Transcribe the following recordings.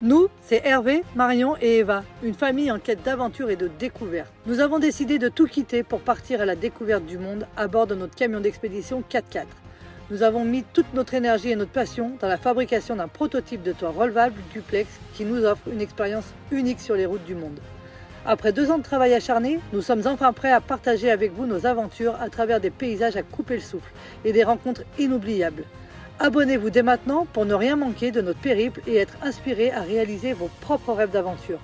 Nous, c'est Hervé, Marion et Eva, une famille en quête d'aventure et de découverte. Nous avons décidé de tout quitter pour partir à la découverte du monde à bord de notre camion d'expédition 4x4. Nous avons mis toute notre énergie et notre passion dans la fabrication d'un prototype de toit relevable duplex qui nous offre une expérience unique sur les routes du monde. Après 2 ans de travail acharné, nous sommes enfin prêts à partager avec vous nos aventures à travers des paysages à couper le souffle et des rencontres inoubliables. Abonnez-vous dès maintenant pour ne rien manquer de notre périple et être inspiré à réaliser vos propres rêves d'aventure.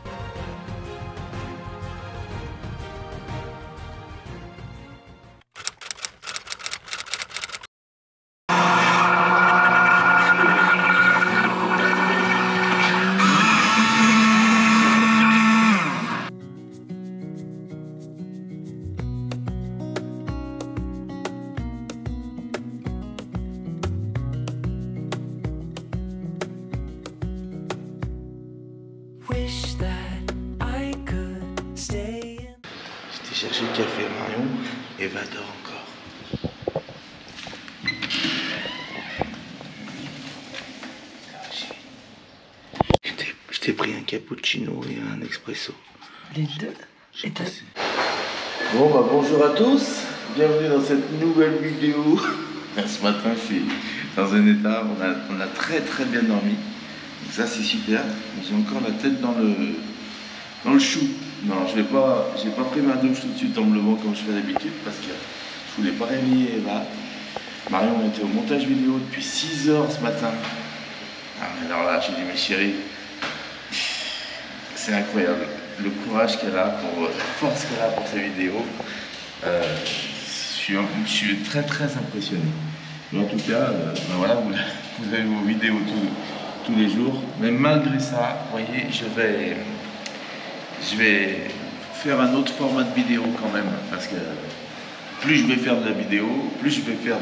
J'étais chercher le café à Marion, Eva dort encore. Je t'ai pris un cappuccino et un espresso. Les deux. Bon bah bonjour à tous, bienvenue dans cette nouvelle vidéo. Ce matin je suis dans un état, on a très bien dormi. Donc ça c'est super, j'ai encore la tête dans le chou. Non, j'ai pas pris ma douche tout de suite en me levant comme je fais d'habitude parce que je voulais pas réveiller Eva. Marion était au montage vidéo depuis 6 h ce matin. Alors là, j'ai dit mais chérie, c'est incroyable le courage qu'elle a, la force qu'elle a pour ses vidéos. Je suis très impressionné. Mais en tout cas, ben voilà, vous avez vos vidéos tous les jours. Mais malgré ça, vous voyez, je vais faire un autre format de vidéo quand même, parce que plus je vais faire de la vidéo, plus je vais faire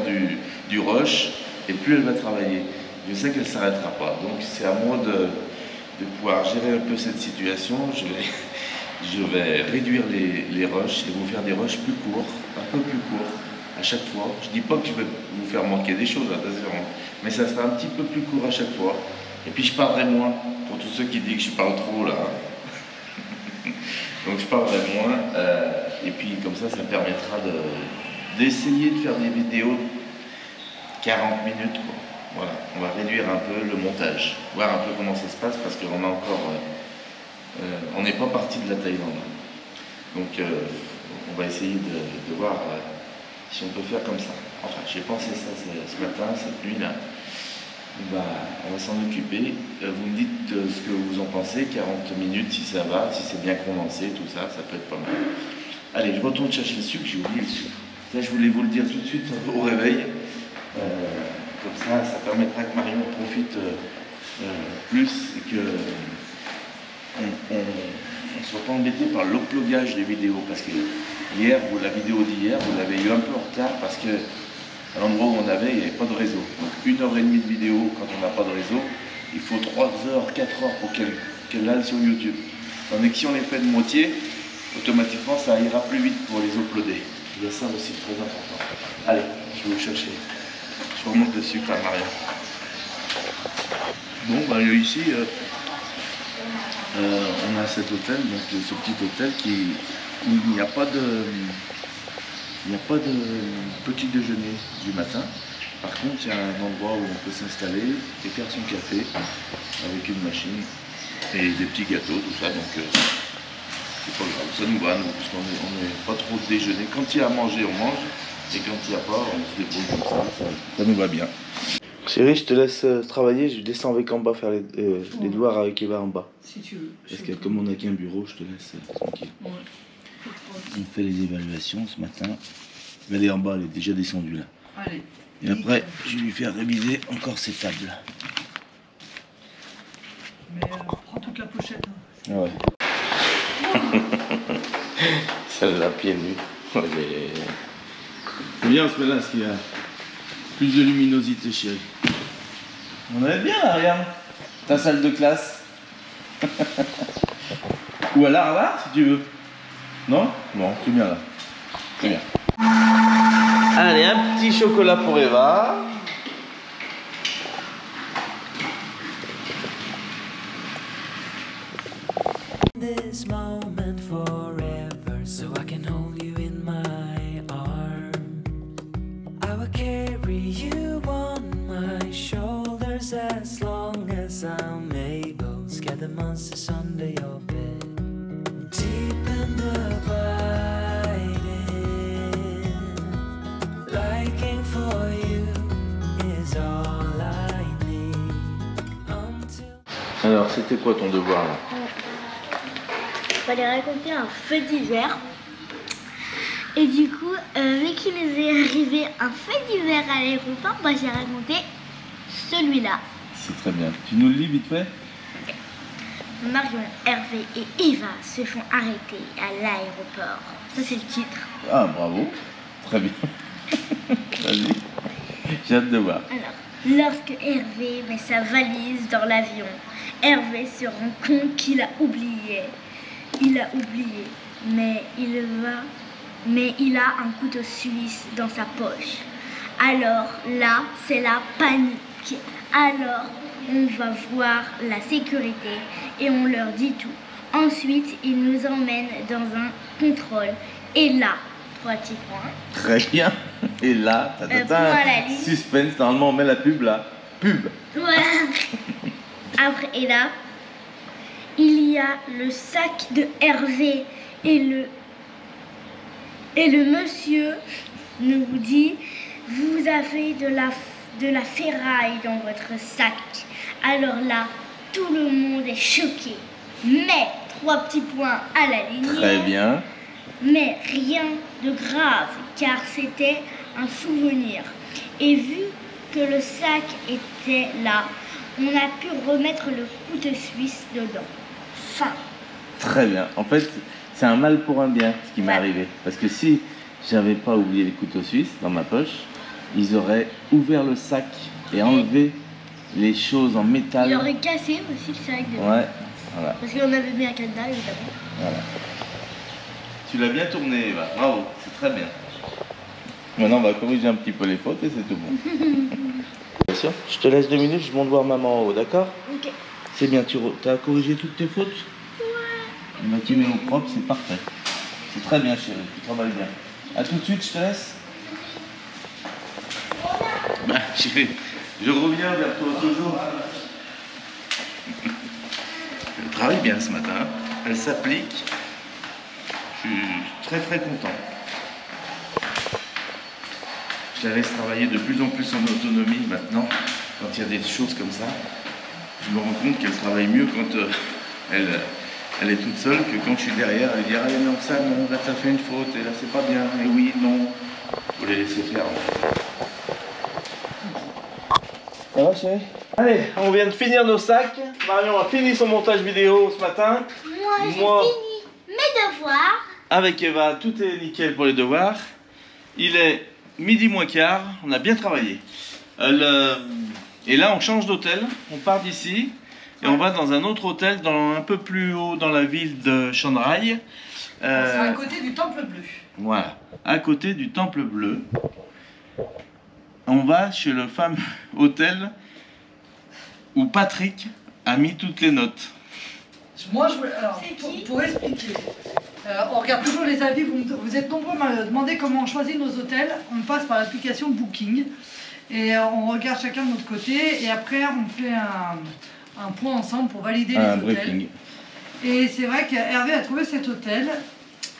du rush, et plus elle va travailler. Je sais qu'elle ne s'arrêtera pas, donc c'est à moi de pouvoir gérer un peu cette situation. Je vais réduire les rushs et vous faire des rushs plus courts, un peu plus courts à chaque fois. Je ne dis pas que je vais vous faire manquer des choses, attention, mais ça sera un petit peu plus court à chaque fois. Et puis je parlerai moins, pour tous ceux qui disent que je parle trop là. Donc je parlerai moins, et puis comme ça permettra d'essayer de faire des vidéos 40 minutes quoi. Voilà, on va réduire un peu le montage, voir un peu comment ça se passe parce qu'on a encore, on n'est pas parti de la Thaïlande. Donc on va essayer de voir si on peut faire comme ça. Enfin, j'ai pensé ça ce matin, cette nuit là. On va s'en occuper. Vous me dites ce que vous en pensez, 40 minutes si ça va, si c'est bien condensé, tout ça, ça peut être pas mal. Allez, je retourne chercher le sucre, j'ai oublié le sucre. Ça, je voulais vous le dire tout de suite au réveil. Comme ça permettra que Marion profite plus et que on ne soit pas embêté par l'uploadage des vidéos. Parce que hier, la vidéo d'hier, vous l'avez eu un peu en retard parce que à l'endroit où on avait, il n'y avait pas de réseau. Donc 1h30 de vidéo quand on n'a pas de réseau, il faut 3 heures, 4 heures pour qu'elle aille sur YouTube. Tandis que si on les fait de moitié, automatiquement ça ira plus vite pour les uploader. Il y a ça aussi très important. Allez, je vais vous chercher. Je remonte le sucre à Marion. Bon, ici, on a cet hôtel, donc ce petit hôtel où il n'y a pas de petit déjeuner du matin. Par contre, il y a un endroit où on peut s'installer et faire son café avec une machine et des petits gâteaux, tout ça. Donc, c'est pas grave, ça nous va, nous, parce qu'on n'est pas trop déjeuner. Quand il y a à manger, on mange. Et quand il n'y a pas, on se débrouille comme ça nous va bien. Chérie, je te laisse travailler, je descends avec en bas faire les devoirs avec Eva en bas. Si tu veux. Parce que comme on n'a qu'un bureau, je te laisse tranquille. Ouais. On fait les évaluations ce matin. Elle est en bas, elle est déjà descendue là. Allez. Et après, je vais lui faire réviser encore ses tables. Mais prends toute la pochette. Hein. Ah ouais. Celle-là, pieds nus. C'est bien ce là, parce qu'il y a plus de luminosité, chérie. On est bien là, regarde. Ta salle de classe. Ou à là, si tu veux. Non? Bon, c'est bien là. C'est bien. Allez, un petit chocolat pour Eva. this moment forever, so I can hold you in my arms. I will carry you on my shoulders as long as I'm able. Scare the monsters under your bed. Deep and abiding, liking for you is all I need until... Alors, c'était quoi ton devoir là? Il fallait raconter un fait divers. Et du coup, vu qu'il nous est arrivé un fait divers à l'aéroport, moi j'ai raconté celui-là. C'est très bien. Tu nous le lis vite fait? Marion, Hervé et Eva se font arrêter à l'aéroport. Ça c'est le titre. Ah, bravo. Très bien. Vas-y. J'ai hâte de voir. Alors, lorsque Hervé met sa valise dans l'avion, Hervé se rend compte qu'il a oublié. Il a oublié, mais il a un couteau suisse dans sa poche. Alors là, c'est la panique. Alors, on va voir la sécurité et on leur dit tout. Ensuite, ils nous emmènent dans un contrôle. Et là, 3 petits points. Très bien. Et là, point à la ligne. suspense. Normalement, on met la pub là. Pub. Voilà. Après, et là, il y a le sac de Hervé et le monsieur nous dit: vous avez de la ferraille dans votre sac. Alors là, tout le monde est choqué. Mais 3 petits points à la ligne. Très bien. Mais rien de grave, car c'était un souvenir. Et vu que le sac était là, on a pu remettre le couteau suisse dedans. Fin. Très bien. En fait, c'est un mal pour un bien ce qui m'est arrivé. Parce que si j'avais pas oublié les couteaux suisses dans ma poche, ils auraient ouvert le sac et enlevé les choses en métal. Il aurait cassé aussi le sac dedans. Ouais, voilà. Parce qu'on avait mis un cadenas, évidemment. Voilà. Tu l'as bien tourné, Eva. Bravo, c'est très bien. Maintenant, on va corriger un petit peu les fautes et c'est tout bon. Bien sûr. Je te laisse 2 minutes, je monte voir maman en haut, d'accord? Ok. C'est bien, tu as corrigé toutes tes fautes? Ouais. Et tu mets au propre, c'est parfait. C'est très bien, chérie, tu travailles bien. A tout de suite, je te laisse. Bah, chérie, je reviens vers toi toujours. Elle travaille bien ce matin, elle s'applique. Je suis très très content. Je la laisse travailler de plus en plus en autonomie maintenant. Quand il y a des choses comme ça, je me rends compte qu'elle travaille mieux quand elle est toute seule que quand je suis derrière. Elle dit: ah non, ça non, là ça fait une faute, et là c'est pas bien, et oui, non. Faut les laisser faire. Ça va, chérie? Allez, on vient de finir nos sacs. Marion a fini son montage vidéo ce matin. Moi, j'ai fini mes devoirs. Avec Eva, tout est nickel pour les devoirs. Il est midi moins quart, on a bien travaillé. Et là, on change d'hôtel, on part d'ici et on va dans un autre hôtel un peu plus haut dans la ville de Chiang Rai. C'est à côté du Temple Bleu. Voilà, à côté du Temple Bleu. On va chez le fameux hôtel où Patrick a mis toutes les notes. Moi, alors, pour expliquer, on regarde toujours les avis. Vous êtes nombreux à me demander comment on choisit nos hôtels. On passe par l'application Booking et on regarde chacun de notre côté et après on fait un point ensemble pour valider les hôtels. Briefing. Et c'est vrai qu'Hervé a trouvé cet hôtel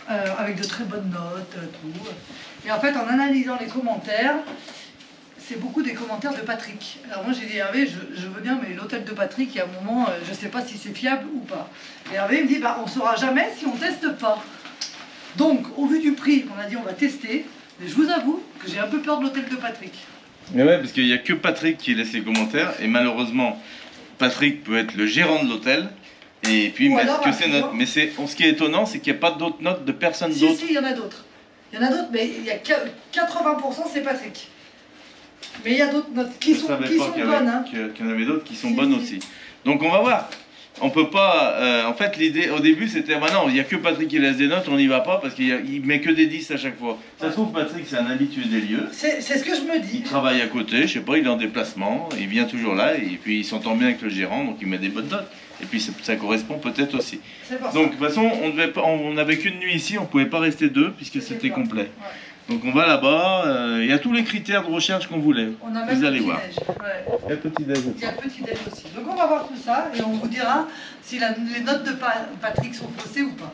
avec de très bonnes notes, tout. Et en fait, en analysant les commentaires, c'est beaucoup des commentaires de Patrick. Alors moi j'ai dit: Hervé, je veux bien, mais l'hôtel de Patrick, il y a un moment, je ne sais pas si c'est fiable ou pas. Et Hervé me dit: bah, on ne saura jamais si on ne teste pas. Donc, au vu du prix, on a dit on va tester. Mais je vous avoue que j'ai un peu peur de l'hôtel de Patrick. Mais ouais, parce qu'il n'y a que Patrick qui laisse les commentaires. Et malheureusement, Patrick peut être le gérant de l'hôtel. Et puis mettre que ses notes. Mais ce qui est étonnant, c'est qu'il n'y a pas d'autres notes de personne d'autre. Si, il y en a d'autres. Il y en a d'autres, mais il y a 80% c'est Patrick. Mais il y a d'autres notes qui sont bonnes. Qu'il y en avait d'autres qui sont bonnes aussi. Donc on va voir. On peut pas. En fait, l'idée au début c'était bah non, il n'y a que Patrick qui laisse des notes, on n'y va pas parce qu'il met que des 10 à chaque fois. Ça se trouve, Patrick c'est un habitué des lieux. C'est ce que je me dis. Il travaille à côté, je sais pas, il est en déplacement, il vient toujours là et puis il s'entend bien avec le gérant donc il met des bonnes notes. Et puis ça correspond peut-être aussi. Donc de toute façon, on n'avait qu'une nuit ici, on pouvait pas rester deux puisque c'était complet. Ouais. Donc on va là-bas, il y a tous les critères de recherche qu'on voulait. On a vous allez voir. Ouais. Il y a le petit déj aussi. Il y a le petit déj aussi. Donc on va voir tout ça et on vous dira si les notes de Patrick sont faussées ou pas.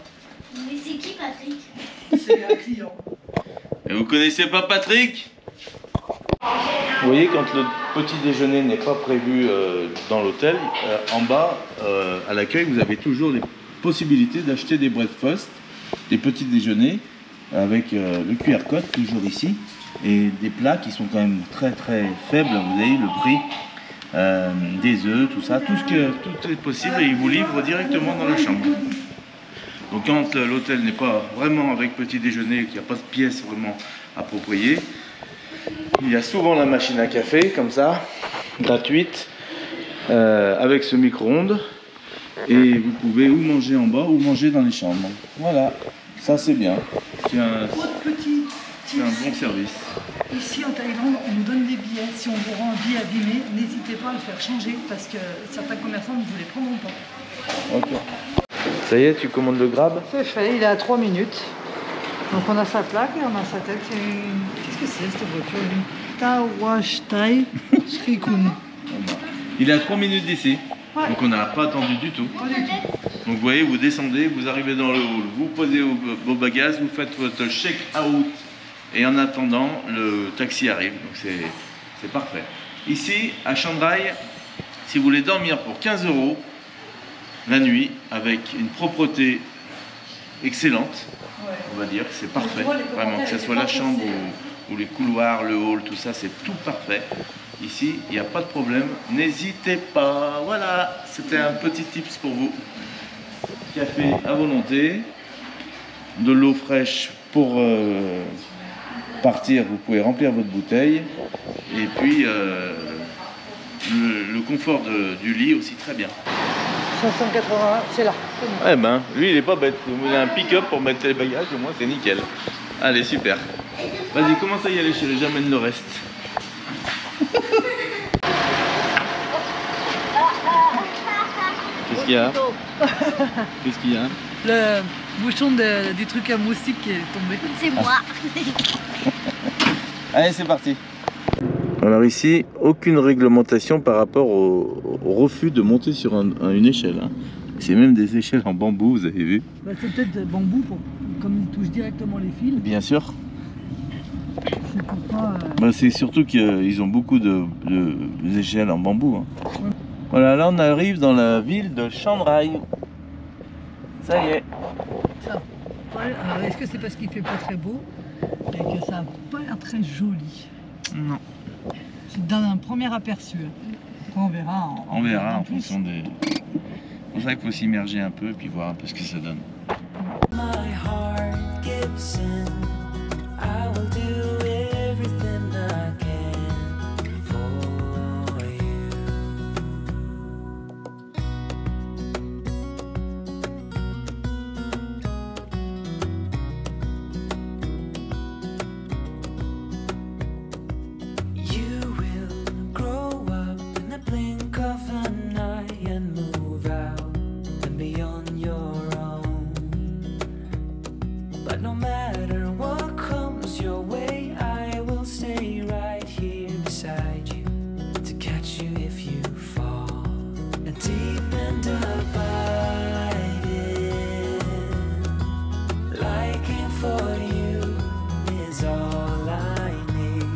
Mais c'est qui Patrick? C'est un client. Et vous connaissez pas Patrick? Vous voyez, quand le petit déjeuner n'est pas prévu dans l'hôtel, en bas, à l'accueil, vous avez toujours les possibilités d'acheter des breakfasts, des petits déjeuners, avec le QR code, toujours ici, et des plats qui sont quand même très très faibles, vous voyez, le prix, des œufs, tout ça, tout est possible, et ils vous livrent directement dans la chambre. Donc quand l'hôtel n'est pas vraiment avec petit déjeuner, qu'il n'y a pas de pièce vraiment appropriée, il y a souvent la machine à café, comme ça, gratuite, avec ce micro-ondes. Et vous pouvez ou manger en bas ou manger dans les chambres. Voilà, ça c'est bien. C'est un bon service. Ici en Thaïlande, on nous donne des billets. Si on vous rend un billet abîmé, n'hésitez pas à le faire changer parce que certains commerçants ne vous les prendront pas. Ok. Ça y est, tu commandes le grab? C'est fait, il est à 3 minutes. Donc on a sa plaque et on a sa tête. Qu'est-ce que c'est cette voiture? Tawash Thai Srikun. Il est à 3 minutes d'ici. Ouais. Donc on n'a pas attendu du tout. Donc vous voyez, vous descendez, vous arrivez dans le hall, vous posez vos bagages, vous faites votre check-out. Et en attendant, le taxi arrive. Donc c'est parfait. Ici, à Chiang Rai, si vous voulez dormir pour 15 € la nuit, avec une propreté excellente, on va dire, c'est parfait. Vraiment, que ce soit la chambre ou les couloirs, le hall, tout ça, c'est tout parfait. Ici, il n'y a pas de problème. N'hésitez pas. Voilà, c'était un petit tips pour vous. Café à volonté, de l'eau fraîche pour partir. Vous pouvez remplir votre bouteille. Et puis, le confort du lit aussi très bien. 580, c'est là. Eh ben, lui, il est pas bête. Il a un pick-up pour mettre les bagages, au moins, c'est nickel. Allez, super. Vas-y, commence à y aller, chérie, j'amène le reste. Qu'est-ce qu'il y a? Qu'est-ce qu'il y a? Le bouchon du truc à moustique qui est tombé. C'est moi. Allez, c'est parti. Alors ici, aucune réglementation par rapport au refus de monter sur une échelle. Hein. C'est même des échelles en bambou, vous avez vu? Bah, c'est peut-être bambou, comme il touche directement les fils. Bien sûr. C'est pour pas... Bah, c'est surtout qu'ils ont beaucoup d'échelles en bambou. Hein. Ouais. Voilà, là on arrive dans la ville de Chiang Rai. Ça y est. Ça. Ouais, alors est-ce que c'est parce qu'il fait pas très beau et que ça n'a pas l'air très joli? Non. C'est dans un premier aperçu. Après, on verra. On verra en fonction des... C'est pour ça qu'il faut s'immerger un peu et puis voir un peu ce que ça donne. My heart gives in. I will do everything I can for you. You will grow up in the blink of an eye and move out and beyond your own. But no matter what comes your way, I will stay right here beside you to catch you if you fall. And deep and abiding, liking for you is all I need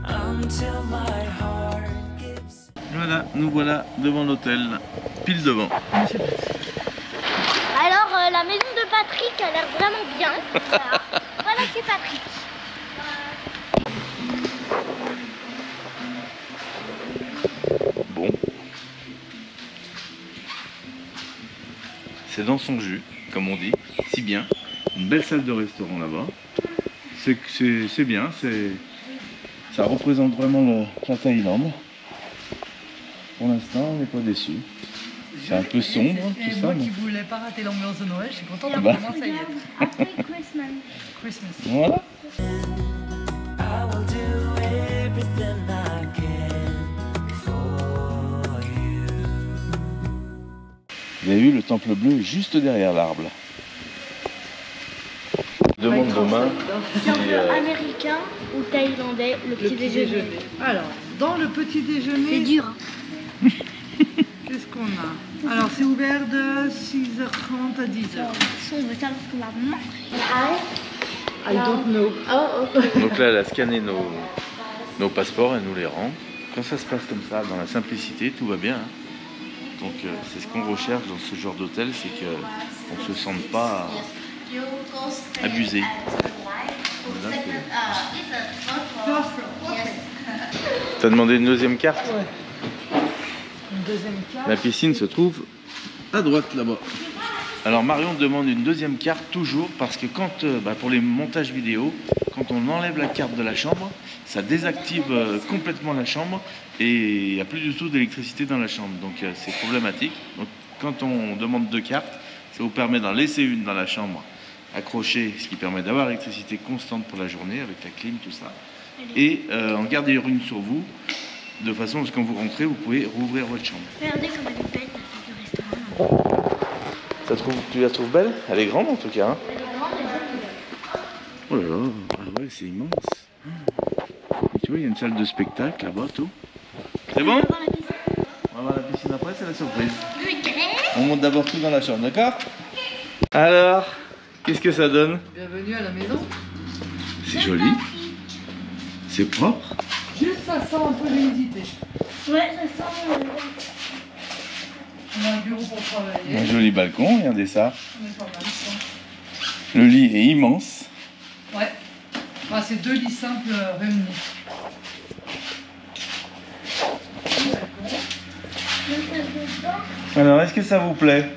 until my heart gives. Voilà, nous voilà devant l'hôtel, pile devant. Alors, la maison de Patrick a l'air vraiment bien. Voilà c'est Patrick. Bon. C'est dans son jus, comme on dit, si bien. Une belle salle de restaurant là-bas. C'est bien, ça représente vraiment la Thaïlande. Pour l'instant, on n'est pas déçus. C'est un peu sombre, Et tout ça. moi Mais... qui voulais pas rater l'ambiance de Noël, je suis contente de Bah. commencer à y être. Après Christmas. Christmas. Voilà. I will do everything I can for you. Vous avez vu, le temple bleu est juste derrière l'arbre. Demande demain C'est un peu américain ou thaïlandais, le petit déjeuner. Alors, dans le petit déjeuner, C'est dur. Hein. qu'est-ce qu'on a? Alors, c'est ouvert de 6h30 à 10h. On veut savoir ce qu'on va manger. I don't know. Oh, ok. Donc là, elle a scanné nos passeports, elle nous les rend. Quand ça se passe comme ça, dans la simplicité, tout va bien. Hein. Donc c'est ce qu'on recherche dans ce genre d'hôtel, c'est qu'on ne se sente pas abusé. Voilà, t'as demandé une deuxième carte? Ouais. Une deuxième carte. La piscine se trouve à droite là-bas. Alors Marion demande une deuxième carte toujours parce que quand, pour les montages vidéo, quand on enlève la carte de la chambre, ça désactive complètement la chambre et il n'y a plus du tout d'électricité dans la chambre. Donc c'est problématique. Donc quand on demande deux cartes, ça vous permet d'en laisser une dans la chambre accrochée, ce qui permet d'avoir l'électricité constante pour la journée avec la clim, tout ça. Et en garder une sur vous, de façon à ce que quand vous rentrez, vous pouvez rouvrir votre chambre. Regardez comme elle est belle, la salle du restaurant. Tu la trouves belle? Elle est grande en tout cas. Hein. Elle est grande et jolie. Oh là là, ah ouais, c'est immense. Et tu vois, il y a une salle de spectacle là-bas, tout. C'est bon? On va voir la piscine après, c'est la surprise. On monte d'abord tout dans la chambre, d'accord? Alors, qu'est-ce que ça donne? Bienvenue à la maison. C'est joli. C'est propre. Juste ça sent un peu l'humidité. Ouais, ça sent. On a un bureau pour travailler. Un joli balcon, regardez ça. On est pas mal, ça. Le lit est immense. Ouais. Ah, c'est deux lits simples réunis. Alors, est-ce que ça vous plaît?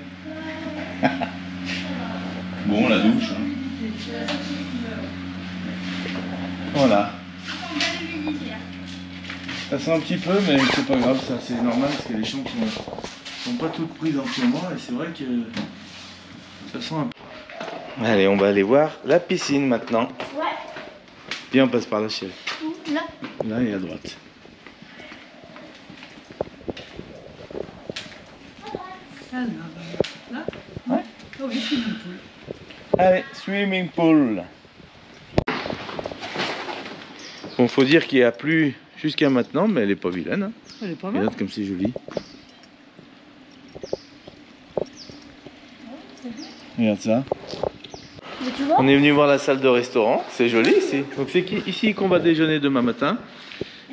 Bon, la douche. Hein. Voilà. Ça sent un petit peu, mais c'est pas grave, ça c'est normal parce que les chambres sont pas toutes prises en ce moment et c'est vrai que ça sent un peu. Allez, on va aller voir la piscine maintenant. Ouais. Viens, on passe par là, chérie. Où? Là. Là et à droite. Alors, là? Ouais. Oh oui, c'est une poule. Allez, swimming pool. Bon, faut dire qu'il n'y a plus jusqu'à maintenant, mais elle est pas vilaine. Hein. Elle est pas mal. Regarde comme c'est joli. Regarde ça. Mais tu vois? On est venu voir la salle de restaurant, c'est joli ici. Donc c'est ici qu'on va déjeuner demain matin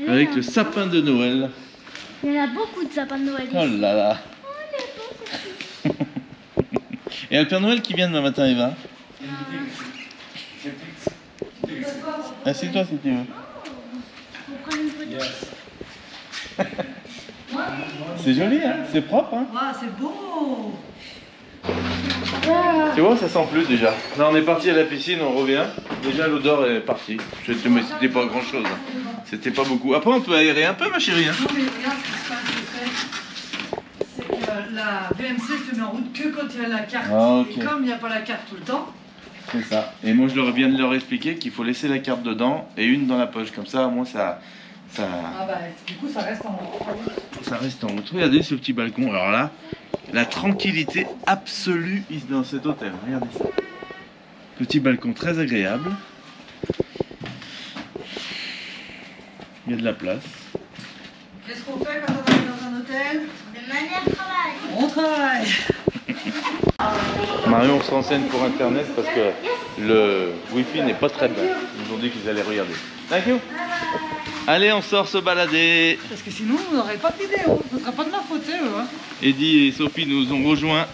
avec le sapin de Noël. Il y en a beaucoup de sapins de Noël ici. Oh là là. Et le Père Noël qui vient demain matin, Eva. Assieds-toi si tu veux. On prend une photo. C'est joli, hein, c'est propre. Hein. Waouh, c'est beau. Tu vois, ça sent plus déjà. Là, on est parti à la piscine, on revient. Déjà, l'odeur est partie. Mais c'était pas grand chose. C'était pas beaucoup. Après, on peut aérer un peu, ma chérie. Hein. Non, mais regarde ce qui se passe, c'est que la VMC se met en route que quand il y a la carte. Ah, ok. Et comme il n'y a pas la carte tout le temps, C'est ça. Et moi, je leur viens de leur expliquer qu'il faut laisser la carte dedans et une dans la poche. Comme ça, au moins, ça ah bah, du coup, ça reste en route. ça reste en route. Regardez ce petit balcon. Alors là, la tranquillité absolue ici dans cet hôtel. Regardez ça. Petit balcon très agréable. Il y a de la place. Qu'est-ce qu'on fait quand on arrive dans un hôtel? De manière travail. On travaille. Marion se renseigne pour internet parce que le wifi n'est pas très bien. Ils nous ont dit qu'ils allaient regarder. Thank you. Allez, on sort se balader. Parce que sinon, on n'aurait pas de vidéo. Ce ne sera pas de ma faute, c'est eux. Hein. Eddie et Sophie nous ont rejoints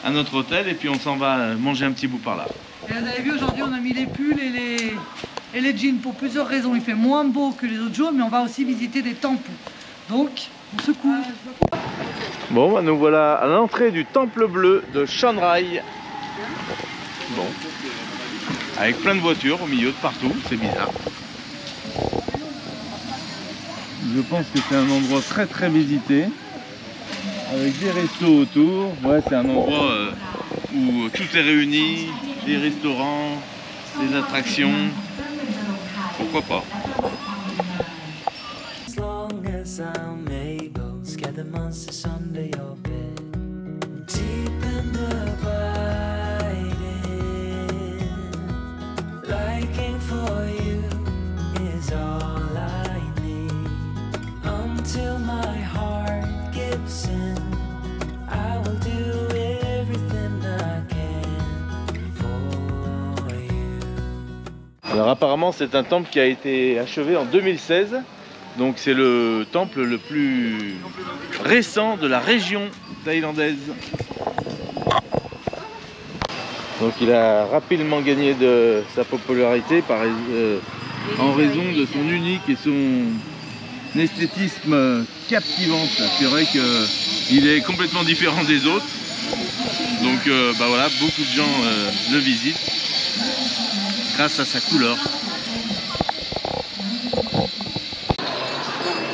à notre hôtel et puis on s'en va manger un petit bout par là. Et vous avez vu, aujourd'hui, on a mis les pulls et les jeans pour plusieurs raisons. Il fait moins beau que les autres jours, mais on va aussi visiter des temples. Donc, on se court. Bon, bah, nous voilà à l'entrée du temple bleu de Chiang Rai. Bon. Avec plein de voitures au milieu de partout, c'est bizarre. Je pense que c'est un endroit très très visité. avec des restos autour. Ouais, c'est un endroit où tout est réuni, des restaurants, des attractions. Pourquoi pas? As long as I'm able, scare the monsters under your bed. Deep and abiding, liking for you is all I need. Until my heart gives in, I will do everything I can for you. Alors apparemment c'est un temple qui a été achevé en 2016. Donc c'est le temple le plus récent de la région thaïlandaise. Donc il a rapidement gagné de sa popularité en raison de son unique et son esthétisme captivant. C'est vrai qu'il est complètement différent des autres. Donc bah voilà, beaucoup de gens le visitent grâce à sa couleur.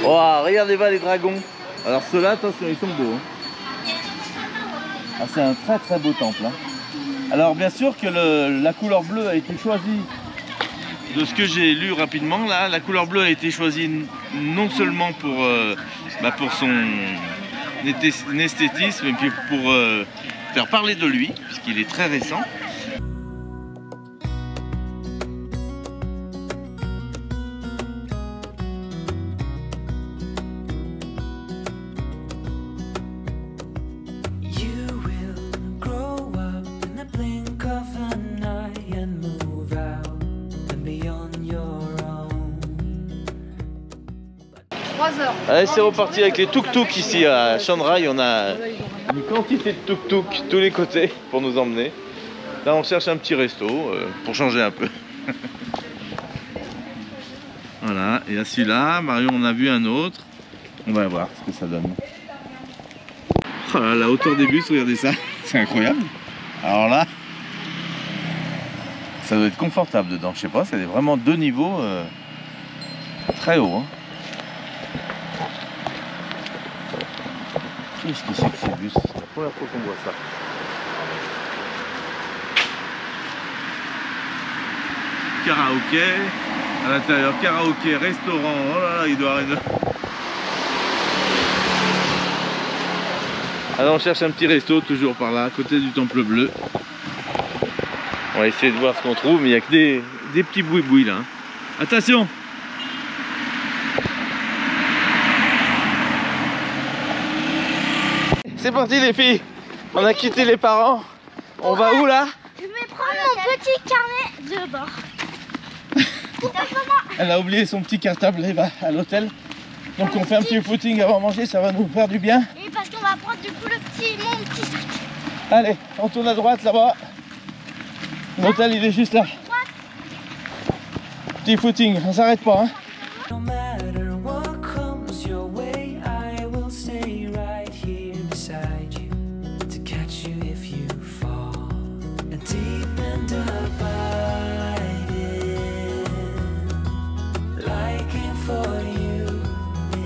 Oh, regardez-moi les dragons. Alors ceux-là, attention, ils sont beaux. Hein. Ah, c'est un très très beau temple. Hein. Alors bien sûr que la couleur bleue a été choisie. De ce que j'ai lu rapidement, là, la couleur bleue a été choisie non seulement pour son esthétisme, et puis pour faire parler de lui, puisqu'il est très récent. Allez, c'est reparti avec les tuk-tuk ici à Chiang Rai. On a une quantité de tuk-tuk tous les côtés pour nous emmener. Là, on cherche un petit resto pour changer un peu. Voilà, et à celui-là, Marion en a vu un autre. On va voir ce que ça donne. Oh là, la hauteur des bus, regardez ça. C'est incroyable. Alors là, ça doit être confortable dedans. Je sais pas, c'est vraiment deux niveaux très hauts. Hein. Qu'est-ce que c'est que ces bus? C'est la première fois qu'on voit ça. Karaoké, à l'intérieur karaoké, restaurant, oh là là, il doit arrêter. Alors on cherche un petit resto, toujours par là, à côté du temple bleu. On va essayer de voir ce qu'on trouve, mais il n'y a que des petits boui-boui là. Hein. Attention! C'est parti les filles, on a quitté les parents. On va où là? Je vais prendre mon petit carnet de bord. Elle a oublié son petit cartable à l'hôtel. Donc on fait un petit footing avant de manger, ça va nous faire du bien. Et parce qu'on va prendre du coup mon petit sac. Allez, on tourne à droite là-bas. L'hôtel il est juste là. Petit footing, on s'arrête pas. Hein. No matter what comes your way, I will stay right here beside you to catch you if you fall. And deep and abiding, liking for you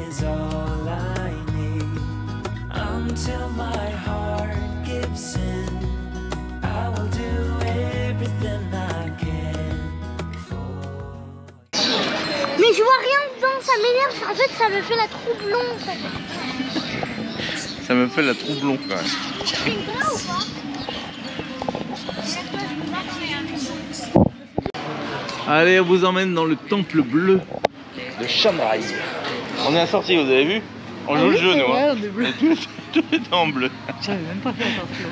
is all I need. Until my heart gives in, I will do everything I can for. Mais je vois rien dedans, ça m'énerve. En fait, ça me fait la troublon. En fait. Ça me fait la troublon quand même. C'est une bras ou pas? Allez, on vous emmène dans le temple bleu de Chiang Rai. On est assortis, vous avez vu? On joue le jeu, nous. Ouais, Hein. on est bleu. Tout est en bleu. J'avais même pas fait attention.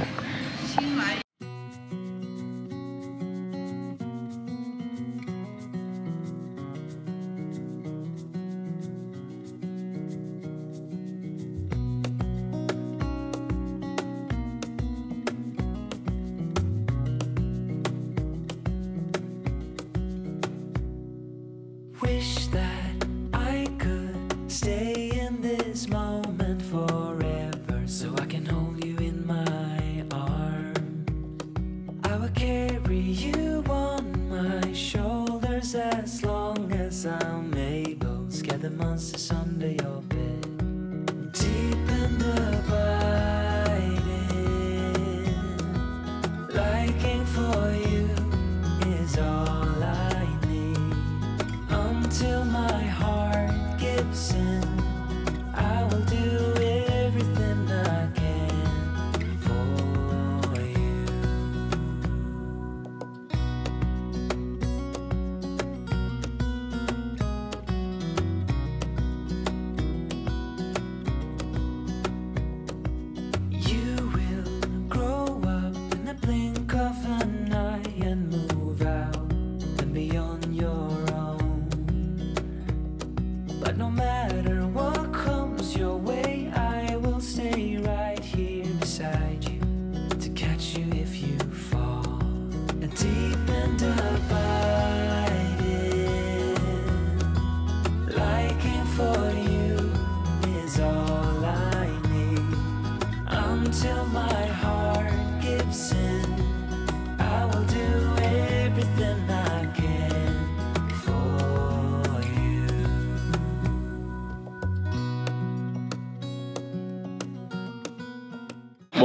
Wish that I could stay in this moment forever, so I can hold you in my arms. I will carry you on my shoulders as long as I'm able. Scare the monsters under your bed. Deep in the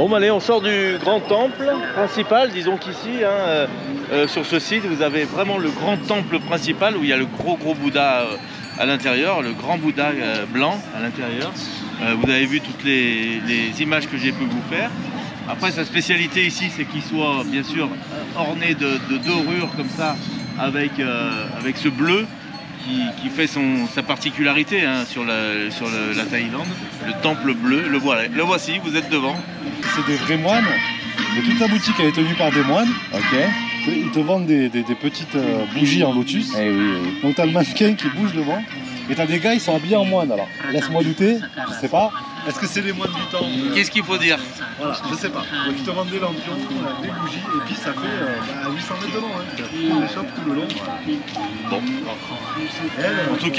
Bon, allez, on sort du grand temple principal. Disons qu'ici, sur ce site, vous avez vraiment le grand temple principal où il y a le gros Bouddha à l'intérieur, le grand Bouddha blanc à l'intérieur. Vous avez vu toutes les images que j'ai pu vous faire. Après, sa spécialité ici, c'est qu'il soit bien sûr orné de dorures comme ça, avec ce bleu qui fait sa particularité sur la Thaïlande. Le temple bleu, le voici, vous êtes devant. C'est des vrais moines, mais toute la boutique elle est tenue par des moines. Ok. Ils te vendent des petites bougies en lotus. Eh oui. Donc t'as le mannequin qui bouge devant. Et t'as des gars, ils sont habillés en moine. Alors laisse-moi douter, je sais pas. Est-ce que c'est les moines du temple? Qu'est-ce qu'il faut dire? Voilà, je sais pas. Donc ils te vendent des lampions, des bougies, et puis ça fait 800 mètres de long. Tu as tout les shops tout le long. Bon. En tout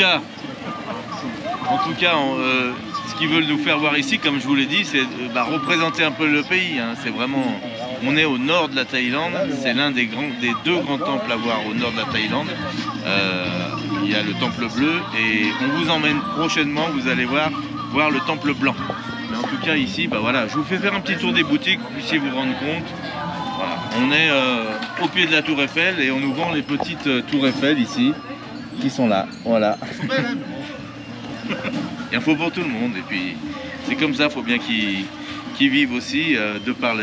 cas, ce qu'ils veulent nous faire voir ici, comme je vous l'ai dit, c'est représenter un peu le pays. C'est vraiment, on est au nord de la Thaïlande. C'est l'un des deux grands temples à voir au nord de la Thaïlande. Il y a le temple bleu et on vous emmène prochainement. Vous allez voir le temple blanc. Mais en tout cas ici, voilà, je vous fais faire un petit tour des boutiques pour que vous puissiez vous rendre compte. Voilà. On est au pied de la tour Eiffel et on nous vend les petites tours Eiffel ici qui sont là. Voilà. Il y en faut pour tout le monde et puis c'est comme ça, il faut bien qu'ils vivent aussi de par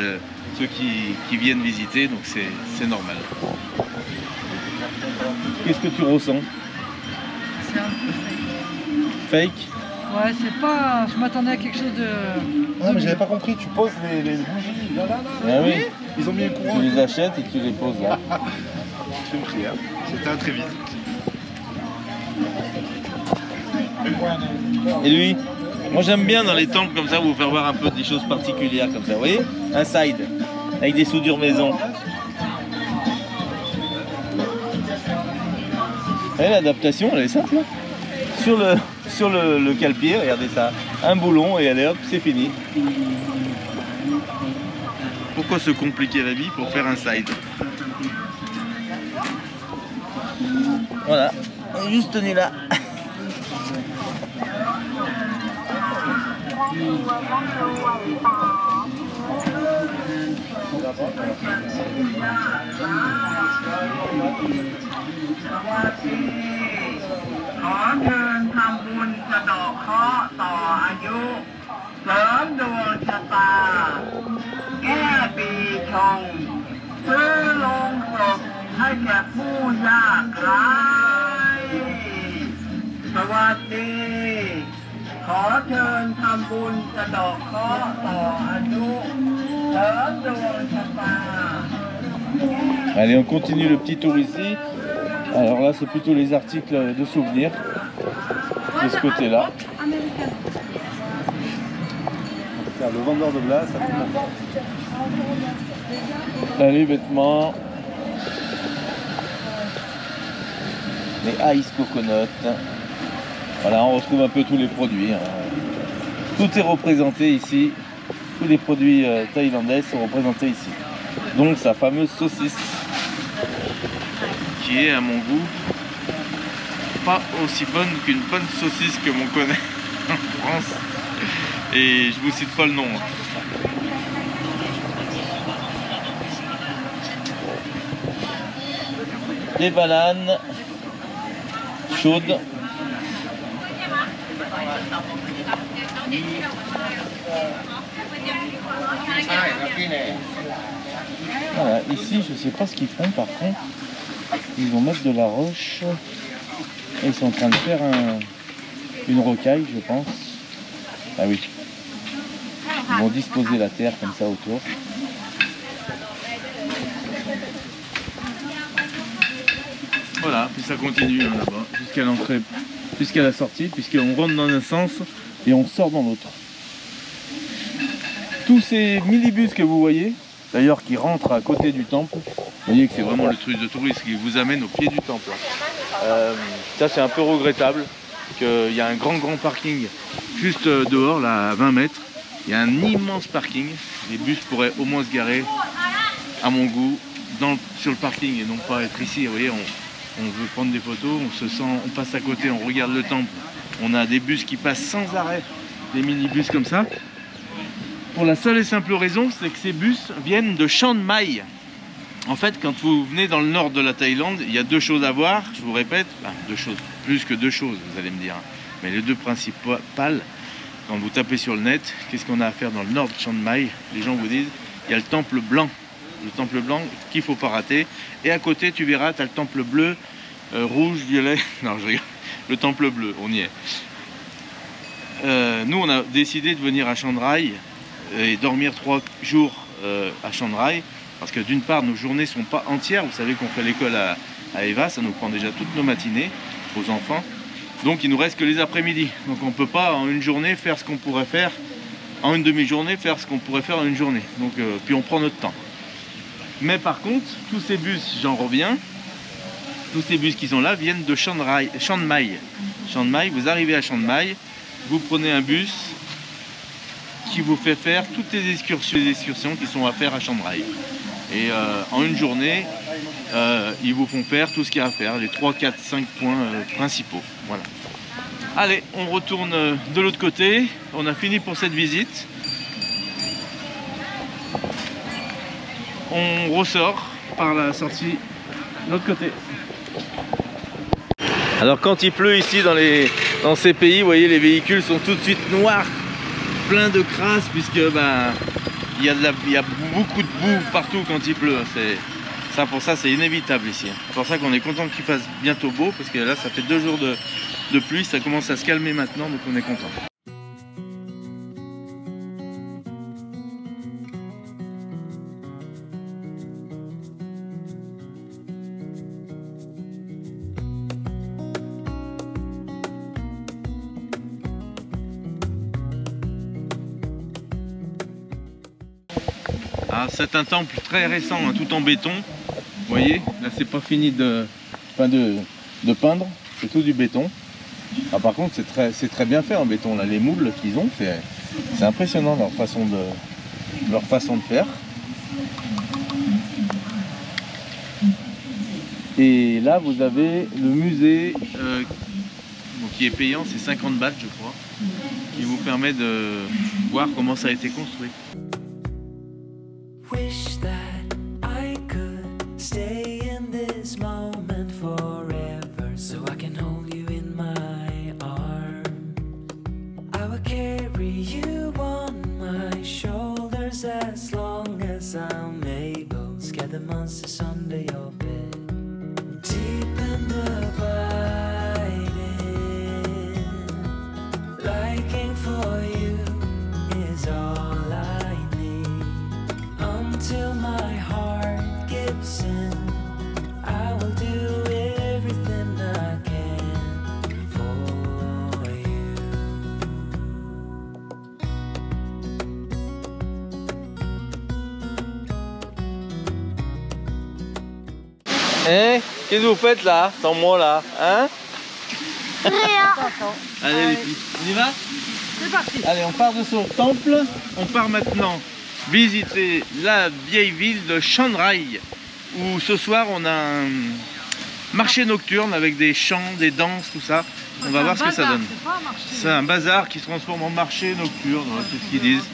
ceux qui viennent visiter, donc c'est normal. Qu'est-ce que tu ressens? C'est un peu Fake? Ouais, c'est pas... Je m'attendais à quelque chose de... Ah mais j'avais pas compris, tu poses les bougies là. Ah oui. Ils ont mis un courant. Tu les achètes et tu les poses là. Je fais une prière. C'était un très vite. Et lui? Moi j'aime bien dans les temples comme ça vous faire voir un peu des choses particulières comme ça, vous voyez? Un side avec des soudures maison. Et l'adaptation elle est simple. Sur le cale-pied, regardez ça, un boulon et allez hop, c'est fini. Pourquoi se compliquer la vie pour faire un side? Voilà, juste tenu là. Allez, on continue le petit tour ici. Alors là, c'est plutôt les articles de souvenirs de ce côté-là. Le vendeur de glace, ça fait Là, les vêtements. Les ice coconut. Voilà, on retrouve un peu tous les produits. Tout est représenté ici. Tous les produits thaïlandais sont représentés ici. Donc sa fameuse saucisse, qui est à mon goût pas aussi bonne qu'une bonne saucisse que l'on connaît en France. Et je vous cite pas le nom. Des bananes chaudes. Voilà, ici je sais pas ce qu'ils font par contre. Ils vont mettre de la roche et ils sont en train de faire une rocaille je pense. Ah oui. Ils vont disposer la terre comme ça autour. Voilà, puis ça continue là-bas jusqu'à l'entrée, jusqu'à la sortie, puisqu'on rentre dans un sens et on sort dans l'autre. Tous ces minibus que vous voyez, d'ailleurs qui rentrent à côté du temple, vous voyez que c'est vraiment le truc de touriste qui vous amène au pied du temple. Ça c'est un peu regrettable, qu'il y a un grand parking juste dehors, là à 20 mètres. Il y a un immense parking, les bus pourraient au moins se garer, à mon goût, sur le parking et non pas être ici. Vous voyez, on veut prendre des photos, on passe à côté, on regarde le temple. On a des bus qui passent sans arrêt, des minibus comme ça. Pour la seule et simple raison, c'est que ces bus viennent de Chiang Mai. En fait, quand vous venez dans le nord de la Thaïlande, il y a deux choses à voir, je vous répète, enfin, deux choses, plus que deux choses, vous allez me dire. Mais les deux principales, quand vous tapez sur le net, qu'est-ce qu'on a à faire dans le nord de Chiang Mai? Les gens vous disent, il y a le temple blanc qu'il ne faut pas rater. Et à côté, tu verras, tu as le temple bleu, rouge, violet, non je rigole, le temple bleu, on y est. Nous, on a décidé de venir à Chiang Rai et dormir 3 jours à Chiang Rai. Parce que d'une part, nos journées ne sont pas entières. Vous savez qu'on fait l'école à Eva, ça nous prend déjà toutes nos matinées aux enfants. Donc il nous reste que les après-midi. Donc on ne peut pas en une journée faire ce qu'on pourrait faire, en une demi-journée faire ce qu'on pourrait faire en une journée. Donc puis on prend notre temps. Mais par contre, tous ces bus, j'en reviens, tous ces bus qui sont là viennent de Chiang Mai. Chiang Mai, vous arrivez à Chiang Mai, vous prenez un bus qui vous fait faire toutes les excursions qui sont à faire à Chiang Rai. Et en une journée, ils vous font faire tout ce qu'il y a à faire, les 3, 4, 5 points principaux. Voilà. Allez, on retourne de l'autre côté. On a fini pour cette visite. On ressort par la sortie de l'autre côté. Alors quand il pleut ici dans ces pays, vous voyez, les véhicules sont tout de suite noirs, plein de crasse, puisque il y a beaucoup de boue partout quand il pleut. Pour ça c'est inévitable ici. C'est pour ça qu'on est content qu'il fasse bientôt beau, parce que là ça fait 2 jours de pluie, ça commence à se calmer maintenant, donc on est content. Ah, c'est un temple très récent, hein, tout en béton. Vous voyez, là c'est pas fini de peindre, c'est tout du béton. Ah, par contre c'est très bien fait en béton, là, les moules qu'ils ont, c'est impressionnant leur façon de faire. Et là vous avez le musée qui est payant, c'est 50 bahts je crois, qui vous permet de voir comment ça a été construit. Wish that I could stay in this moment forever, so I can hold you in my arm. I will carry you on my shoulders as long as I'm able. Scare the monsters under your bed. Deep and abiding, liking for you is all I need. Until my heart gives in, I will do everything I can for you. Eh, qu'est-ce que vous faites là, sans moi là, hein? Allez les filles, on y va? C'est parti. Allez, on part de ce temple, on part maintenant visiter la vieille ville de Chiang Rai, où ce soir on a un marché nocturne avec des chants, des danses, tout ça. On va voir ce que ça donne. C'est un bazar qui se transforme en marché nocturne, c'est ce qu'ils disent.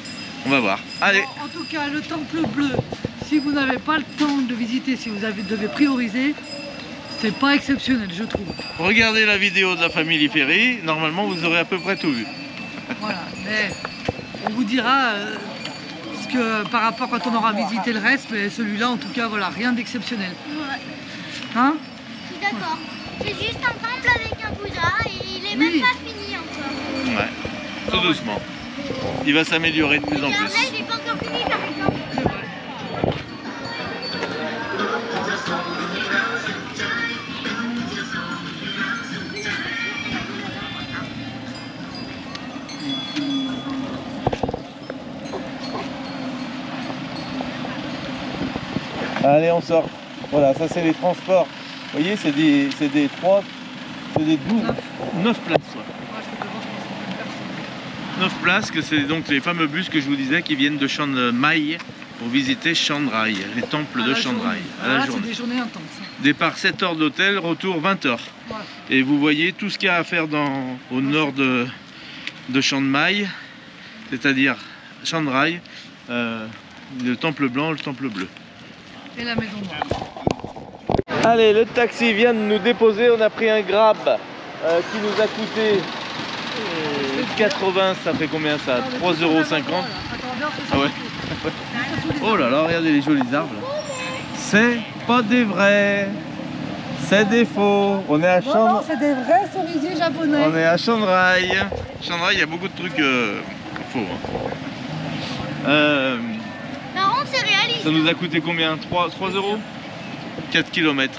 On va voir. Allez. En tout cas, le temple bleu, si vous n'avez pas le temps de visiter, si vous devez prioriser, c'est pas exceptionnel, je trouve. Regardez la vidéo de la famille Ferry, normalement vous aurez à peu près tout vu. Voilà, mais on vous dira ce que par rapport quand on aura visité le reste, mais celui-là en tout cas, voilà, rien d'exceptionnel. Ouais, Hein? je suis d'accord. C'est juste un temple avec un Bouddha et il est même pas fini encore. Ouais, tout doucement. Il va s'améliorer de plus en Regardez, plus. il n'est pas encore fini par exemple. Allez, on sort. Voilà, ça c'est les transports. Vous voyez, c'est des 12, 9 places. Ouais. 9 places, que c'est donc les fameux bus que je vous disais qui viennent de Chiang Mai pour visiter Chiang Rai, les temples de Chiang Rai. À la journée. C'est des journées intenses. Départ 7 heures d'hôtel, retour 20 heures. Voilà. Et vous voyez tout ce qu'il y a à faire au nord de Chiang Mai, c'est-à-dire Chiang Rai. le temple blanc, le temple bleu. Et la maison noire. Allez, le taxi vient de nous déposer. On a pris un Grab qui nous a coûté 80, ça fait combien ça? 3,50 €. Ah ouais. Oh là là, regardez les jolis arbres. C'est pas des vrais, c'est des faux. On est à Non, c'est des vrais cerisiers japonais. On est à Chiang Rai. Chiang Rai, il y a beaucoup de trucs faux. Hein. Par contre, c'est réaliste. Ça nous a coûté combien? 3 €? 4 km.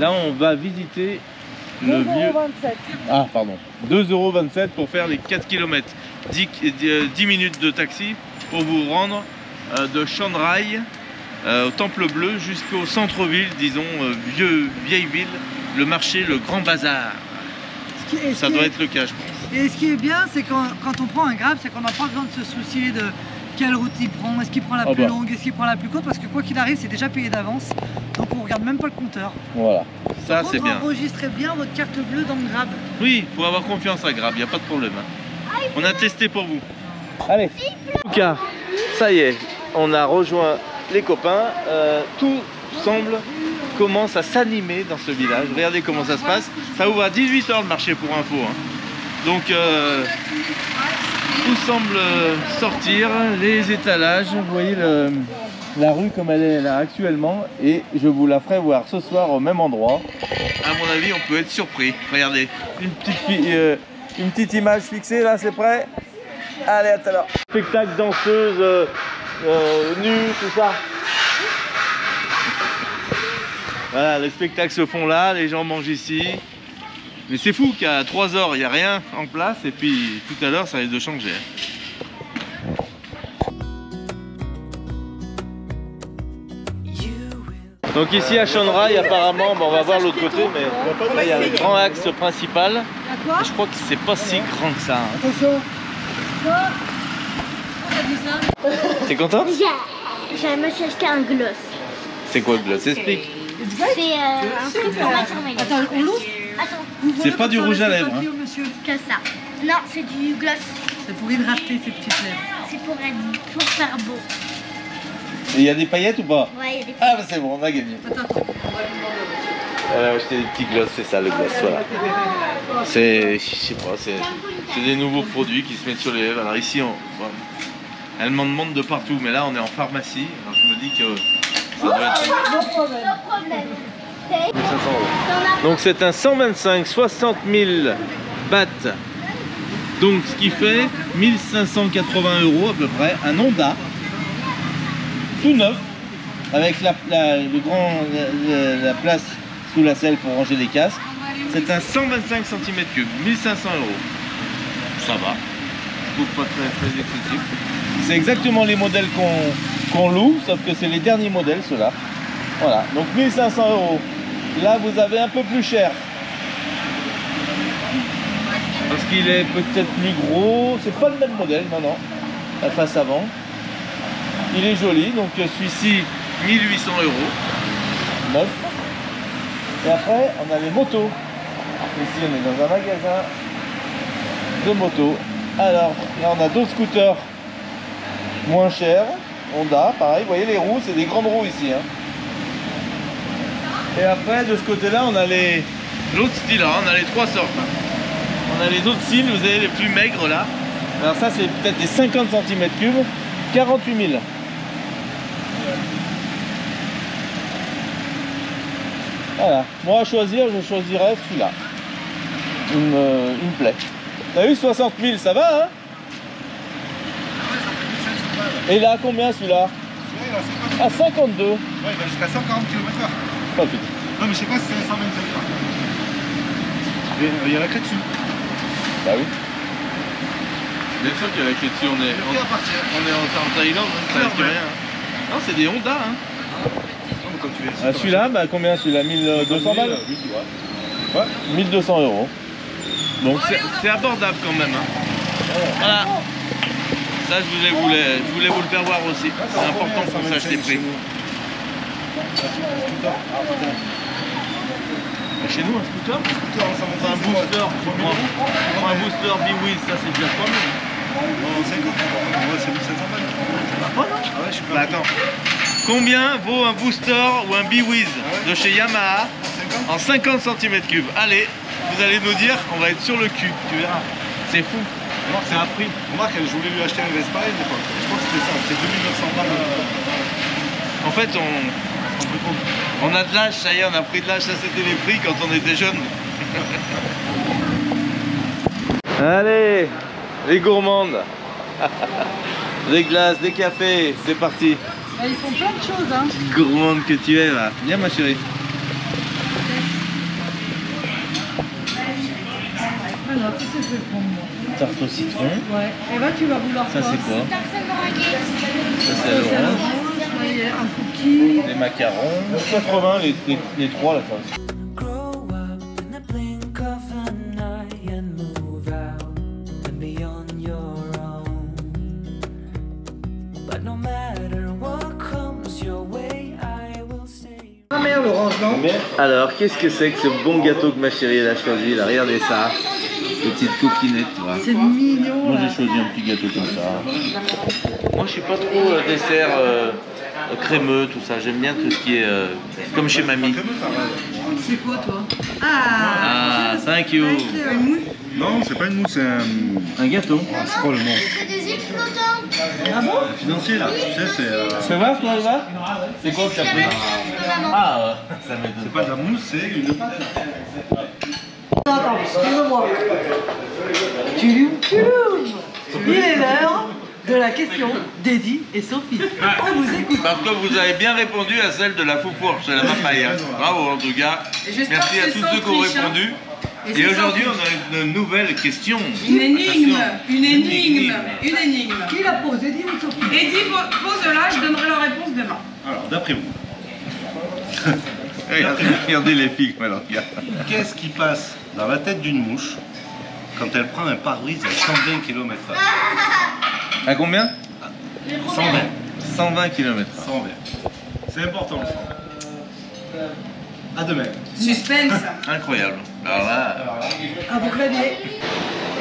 Là, on va visiter le vieux... 2,27 €. Ah, pardon. 2,27 € pour faire les 4 km. 10 minutes de taxi pour vous rendre de Chiang Rai au Temple Bleu jusqu'au centre-ville, disons, vieille ville, le marché, le grand bazar. Ça doit être le cas, je pense. Et ce qui est bien, c'est quand on prend un Grab, c'est qu'on n'a pas besoin de se soucier de quelle route il prend, est-ce qu'il prend la plus longue, est-ce qu'il prend la plus courte, parce que quoi qu'il arrive, c'est déjà payé d'avance, donc on regarde même pas le compteur. Voilà, ça c'est bien. Enregistrez bien votre carte bleue dans le Grab. Oui, il faut avoir confiance à Grab, il n'y a pas de problème. Hein. On a testé pour vous. Allez, en tout cas, ça y est, on a rejoint les copains, tout commence à s'animer dans ce village. Regardez comment ça se passe. Ça ouvre à 18 h le marché pour info. Hein. Donc tout semble sortir, les étalages. Vous voyez la rue comme elle est là actuellement, et je vous la ferai voir ce soir au même endroit. À mon avis, on peut être surpris. Regardez, une petite image fixée là, c'est prêt? Allez, à tout à l'heure. Spectacle, danseuse, nue, tout ça. Voilà, les spectacles se font là, les gens mangent ici. Mais c'est fou qu'à 3 h, il n'y a rien en place, et puis tout à l'heure, ça risque de changer. Donc ici à Chiang Rai, apparemment, on va voir l'autre côté, mais là, il y a le grand axe principal. Et je crois que c'est pas si grand que ça. Hein. Attention. T'es content? Je me suis acheté un gloss. C'est quoi le gloss? Explique. C'est un truc pour mettre sur mes lèvres. Attends, on l'ouvre? Attends. C'est pas du rouge à lèvres. Hein. Monsieur. Que ça. Non, c'est du gloss. C'est pour hydrater ces petites lèvres. C'est pour faire beau. Et il y a des paillettes ou pas? Ouais, il y a des Ah bah c'est bon, on a gagné. Attends. Elle a acheté des petits gloss, c'est ça le gloss, voilà. C'est, je sais pas, c'est des nouveaux produits qui se mettent sur les lèvres. Alors ici, elle m'en demande de partout, mais là on est en pharmacie, alors je me dis que ça doit être... No problème. 1500 €. Donc c'est un 125 60 000 bahts. Donc ce qui fait 1580 € à peu près, un Honda tout neuf, avec la place sous la selle pour ranger les casques. C'est un 125 cm3, 1500 €. Ça va, je trouve pas très excessif. C'est exactement les modèles qu'on loue, sauf que c'est les derniers modèles ceux-là. Voilà, donc 1500 €. Là vous avez un peu plus cher. Parce qu'il est peut-être plus gros, c'est pas le même modèle, non, la face avant. Il est joli, donc celui-ci 1800 €, neuf. Et après on a les motos. Ici on est dans un magasin de motos. Alors là on a d'autres scooters moins chers, Honda, pareil, vous voyez les roues, c'est des grandes roues ici. Hein. Et après de ce côté-là on a l'autre style, là, on a les trois sortes. Hein. On a les autres styles, vous avez les plus maigres là. Alors ça c'est peut-être des 50 cm3, 48 000. Voilà, moi à choisir, je choisirais celui-là. Une plaie. T'as eu 60 000, ça va hein? Et là combien celui-là? À 52. Ouais, il va jusqu'à 140 km/h. Oh putain. Non, mais je sais pas si c'est 125 heures. Il y a la clé dessus. Bah oui. Bien sûr qu'il y a la clé dessus, on est en Thaïlande, hein, ça risque rien. Hein. Non, c'est des Honda. Hein. Ah, celui-là, bah, combien celui-là? 1200 balles? Ouais, 1200 €. Donc c'est abordable quand même. Hein. Voilà. Ça, je voulais vous le faire voir aussi. C'est important pour ça, je l'ai pris. Chez nous, un scooter, un booster, un booster Biwiz, ça c'est déjà 3000. Non, 50. Ouais, c'est 1700 balles. Oh non. Ah ouais, je suis pas. Bah, attends. Combien vaut un booster ou un B-Wiz de chez Yamaha en 50 cm3? Allez, vous allez nous dire qu'on va être sur le cul, tu verras. C'est fou. C'est un prix. Remarque, je voulais lui acheter un Vespa à une époque. Je pense que c'était ça, c'était 2900 balles. En fait, on a de l'âge, ça y est, on a pris de l'âge, ça c'était les prix quand on était jeunes. Allez, les gourmandes. Des glaces, des cafés, c'est parti. Ils font plein de choses, hein. Gourmande que tu es là. Viens ma chérie. Alors, qu'est-ce que je vais prendre moi? Tarte au citron. Ouais. Et là, tu vas vouloir Ça c'est quoi? Ça c'est à C'est l'orange. un cookie. Les macarons. 80 les trois là. Ça. Grow up in the blink of an eye and move out and be on your own. But no matter what comes your way, I will stay. Ma mère, l'orange, non? Alors, qu'est-ce que c'est que ce bon gâteau que ma chérie elle a choisi là? Regardez ça. Petite coquinette, tu vois. C'est mignon. Moi là. j'ai choisi un petit gâteau comme ça. Moi je suis pas trop dessert crémeux, tout ça. J'aime bien tout ce qui est comme chez mamie. C'est quoi, toi? Ah, thank you. Une mousse. Non, c'est pas une mousse, c'est Un gâteau. c'est quoi le nom? C'est des îles flottantes. Ah bon? Le financier là, tu sais, c'est. Ça va toi Eva? C'est quoi que t'as pris? Ah, ça m'étonne. C'est pas de la mousse, c'est une pâte. Attends, excuse-moi. Il est l'heure de la question d'Eddie et Sophie. On vous écoute. Parce que vous avez bien répondu à celle de la foufourche, c'est la papaye. Bravo en tout cas. Merci à tous ceux qui ont répondu. Et aujourd'hui, on a une nouvelle question. Une énigme, une énigme, une énigme. Qui la pose, Eddie ou Sophie? Eddie, pose-la, je donnerai la réponse demain. Alors, d'après vous, Regardez les filles, alors regarde. qu'est-ce qui passe dans la tête d'une mouche quand elle prend un pare-brise à 120 km/h? À combien? 120. 120 km. 120. C'est important. À demain. Suspense. Incroyable. Alors là. À vos claviers.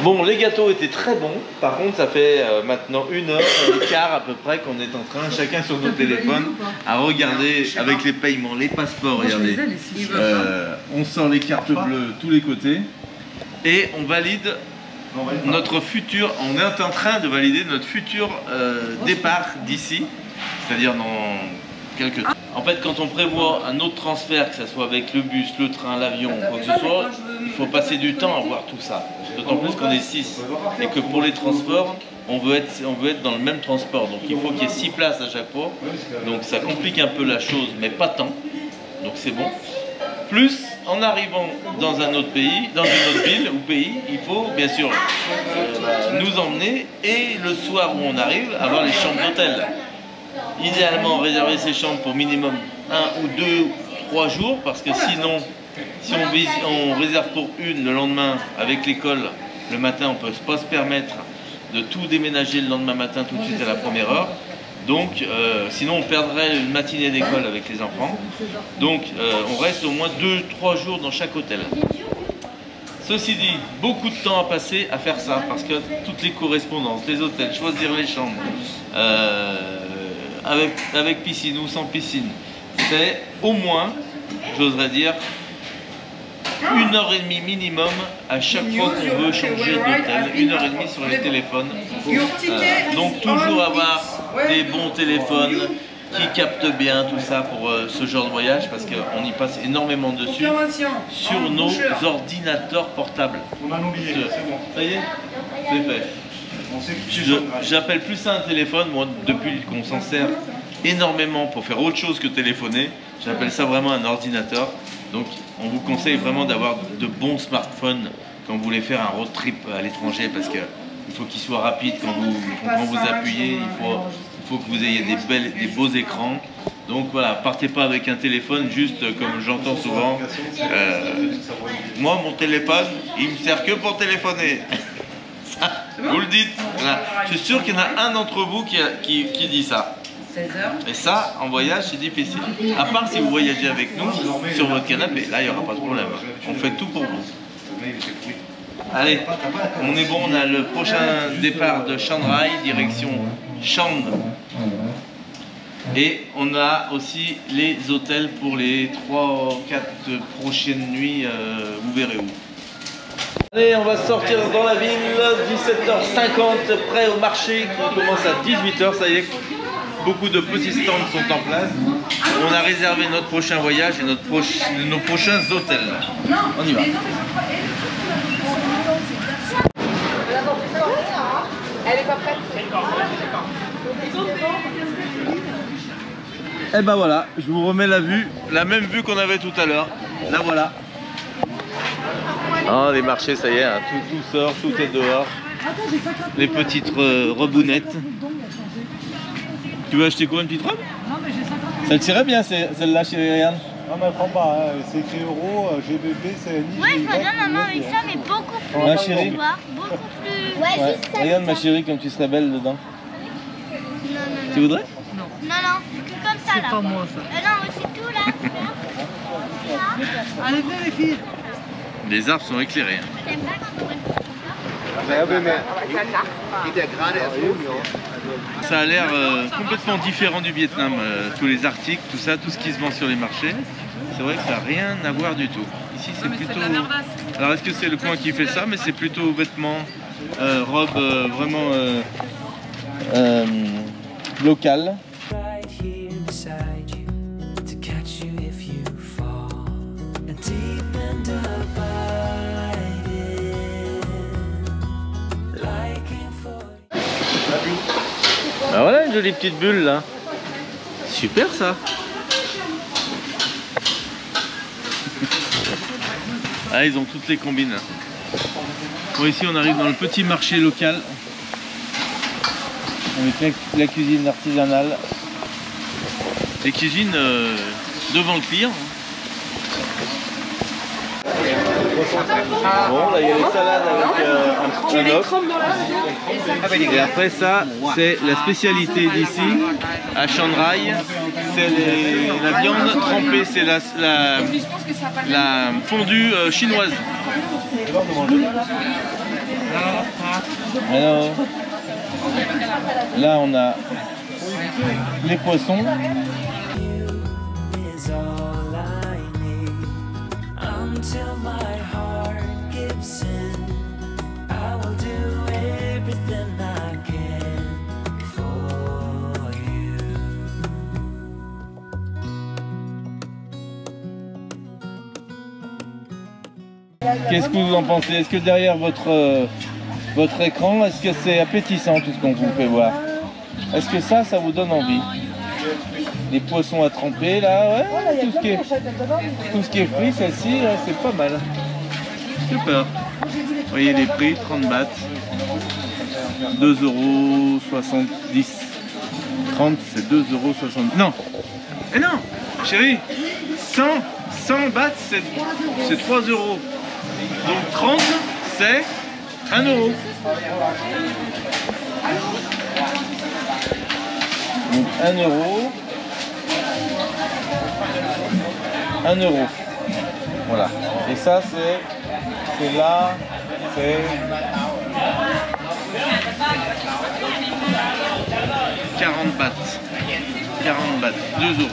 Bon, les gâteaux étaient très bons. Par contre, ça fait maintenant 1h15 à peu près qu'on est en train, chacun sur nos téléphones, à regarder avec les paiements, les passeports. Regardez. On sort les cartes bleues tous les côtés et on valide notre futur. On est en train de valider notre futur départ d'ici, c'est-à-dire dans quelques temps. En fait, quand on prévoit un autre transfert, que ce soit avec le bus, le train, l'avion, quoi que ce soit, il faut passer du temps à voir tout ça. D'autant plus qu'on est 6 et que pour les transports, on veut être dans le même transport. Donc il faut qu'il y ait 6 places à chaque fois. Donc ça complique un peu la chose, mais pas tant. Donc c'est bon. Plus, en arrivant dans un autre pays, dans une autre ville ou pays, il faut bien sûr nous emmener et le soir où on arrive, avoir les chambres d'hôtel. Idéalement réserver ces chambres pour minimum 1 ou 2, 3 jours parce que sinon, si on réserve pour une le lendemain avec l'école, le matin on ne peut pas se permettre de tout déménager le lendemain matin tout de suite à la première heure. Donc sinon on perdrait une matinée d'école avec les enfants. Donc on reste au moins 2-3 jours dans chaque hôtel. Ceci dit, beaucoup de temps à passer à faire ça parce que toutes les correspondances, les hôtels, choisir les chambres, avec piscine ou sans piscine, c'est au moins, j'oserais dire, 1h30 minimum à chaque fois qu'on veut changer d'hôtel, 1h30 sur les téléphones. Donc toujours avoir des bons téléphones qui captent bien tout ça pour ce genre de voyage parce qu'on y passe énormément dessus sur nos ordinateurs portables. On a oublié, c'est bon. Ça y est, c'est fait. J'appelle plus ça un téléphone, moi depuis qu'on s'en sert énormément pour faire autre chose que téléphoner, j'appelle ça vraiment un ordinateur. Donc on vous conseille vraiment d'avoir de bons smartphones quand vous voulez faire un road trip à l'étranger parce qu'il faut qu'il soit rapide quand vous appuyez, il faut que vous ayez des beaux écrans. Donc voilà, partez pas avec un téléphone juste comme j'entends souvent. Moi mon téléphone, il me sert que pour téléphoner. Vous le dites. Voilà. Je suis sûr qu'il y en a un d'entre vous qui dit ça. 16h. Et ça, en voyage, c'est difficile. À part si vous voyagez avec nous sur votre canapé. Là, il n'y aura pas de problème. On fait tout pour vous. Allez, on est bon, on a le prochain départ de Chiang Rai, direction Chiang. Et on a aussi les hôtels pour les 3-4 prochaines nuits, vous verrez où. Allez, on va sortir dans la ville, 17h50, prêt au marché qui commence à 18h, ça y est. Beaucoup de petits stands sont en place. On a réservé notre prochain voyage et nos prochains hôtels. On y va. Elle est pas prête. Et ben voilà, je vous remets la vue, la même vue qu'on avait tout à l'heure. La voilà. Oh, les marchés, ça y est, hein, tout sort, tout est dehors. Les petites rebounettes. Tu veux acheter quoi, une petite robe? Non, mais j'ai 50 Ça te tirait bien celle-là chez Ryan? Non mais prends pas, hein. C'est écrit euro, GBP, CNI. Ouais, je regarde maman avec ça, mais beaucoup plus. Ouais, chérie. Beaucoup plus. Ouais, regarde ma chérie comme tu serais belle dedans. Non, non, Tu voudrais? non, que comme ça là. C'est pas moi ça. Non, c'est tout là. Allez, venez les filles. Les arbres sont éclairés. Hein. T'aimes pas quand on voit Ça a l'air complètement différent du Vietnam, tous les articles, tout ça, tout ce qui se vend sur les marchés. C'est vrai que ça n'a rien à voir du tout. Ici c'est plutôt... Alors est-ce que c'est le coin qui fait ça? Mais c'est plutôt vêtements, robes vraiment locales. Right here beside you to catch you if you fall and deep and abiding, liking for Ah voilà une jolie petite bulle là. Super ça. Ah ils ont toutes les combines. Bon ici on arrive dans le petit marché local. Avec la cuisine artisanale. Les cuisines devant le client. Bon là il y a les salades avec un œuf. Et après ça c'est la spécialité d'ici à Chiang Rai. C'est la viande trempée, c'est la fondue chinoise. Alors là on a les poissons. is all I need until my heart gives in. I will do everything I can for you. Qu'est-ce que vous en pensez? Est-ce que derrière votre écran, est-ce que c'est appétissant tout ce qu'on vous fait voir? Est-ce que ça vous donne envie? Les poissons à tremper là, ouais, tout ce qui est frit, celle-ci, c'est pas mal. Super. Vous voyez les prix, 30 bahts, 2,70 €. 30 c'est 2,70 €. Non, et non, chérie, 100 bahts c'est 3 €. Donc 30 c'est 1 €. Donc 1 €. 1 €. Voilà. Et ça c'est là, c'est 40 bahts. 40 bahts, 2 €.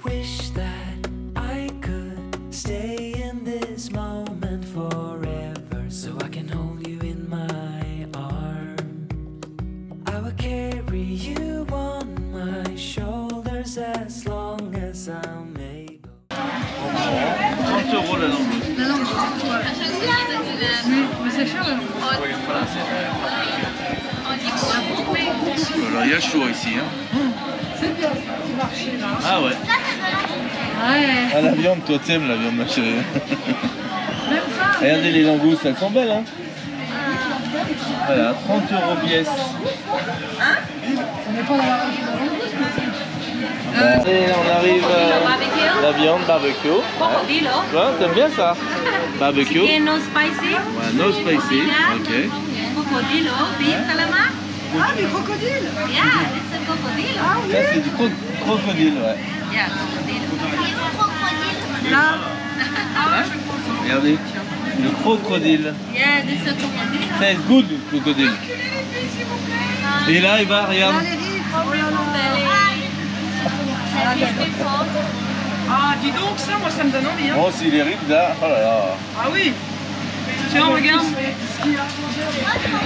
Wish that I could stay in this moment forever, so I can hold you in my arms. I will carry you on my shoulders as long as I'm able. 30 € la langouste. La langue, mais c'est cher. Alors il y a chaud ici. Hein. C'est bien ce marché là. Ah ouais. Ouais. Ah la viande, toi t'aimes la viande ma chérie. Même ça. Regardez les langoustes, elles sont belles hein. Voilà, 30 € pièce. On n'est pas dans la région de la langouste, Et on arrive la viande barbecue. Ouais. Tu vois, t'aimes bien ça? Barbecue. No spicy. Ouais, no spicy. Ok. Cocodrilo, beef calamar. Ah, des crocodiles. Yeah, it's a crocodile. Ah oui. Ça, c'est du crocodile, ouais. Yeah, crocodile. Là. Hein? Regardez, le crocodile. Yeah, this is a crocodile. Ça, c'est good, le crocodile. Et là, il va, regarde. Là, les rives. Oh là là. Ah, dis donc, ça, moi, ça me donne envie. Hein. Oh, si les rives, là, oh là là. Ah oui. Tiens, regarde.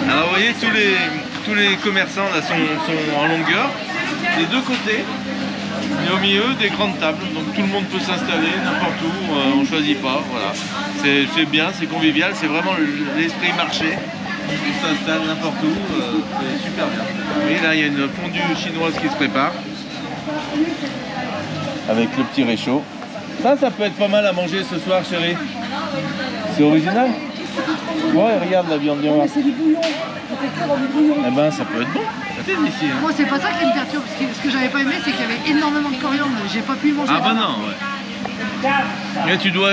Alors, vous voyez, tous les commerçants là sont en longueur, des deux côtés. Et au milieu, des grandes tables. Donc tout le monde peut s'installer n'importe où, on ne choisit pas. Voilà. C'est bien, c'est convivial, c'est vraiment l'esprit marché. On s'installe n'importe où, c'est super bien. Et là, il y a une fondue chinoise qui se prépare. Avec le petit réchaud. Ça peut être pas mal à manger ce soir, chérie. C'est original. Ouais, regarde la viande, viens voir. C'est du bouillon. Ça fait cuire dans du bouillon. Eh ben, ça peut être bon. Peut-être ici. Hein. Moi, c'est pas ça qui me perturbe. Ce que j'avais pas aimé, c'est qu'il y avait énormément de coriandre. J'ai pas pu manger. Ah bah non, ouais. Là, tu dois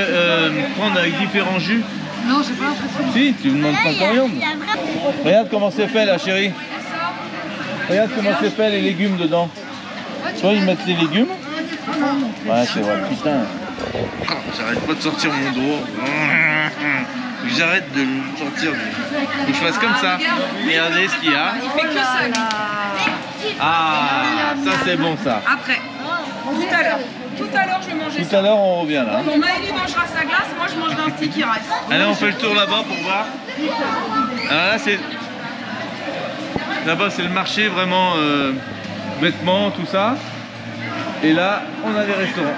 prendre avec différents jus. Non, j'ai pas l'impression. Si, tu me demandes sans coriandre. Regarde comment c'est fait là, chérie. Regarde comment c'est fait les légumes dedans. Tu vois, ils mettent les légumes. Ouais, c'est vrai, putain. J'arrête pas de sortir mon dos. J'arrête de le sortir. Faut que je fasse comme ça. Regardez ce qu'il y a. Il fait que ça, lui. Ah, ça c'est bon ça. Après. Tout à l'heure. Tout à l'heure, je vais manger Tout ça. à l'heure, on revient là. Quand Maëlie mangera sa glace, moi, je mange d'un petit qui reste. Allez, on fait le tour là-bas pour voir. Alors là, c'est... Là-bas, c'est le marché vraiment vêtements, tout ça. Et là, on a des restaurants.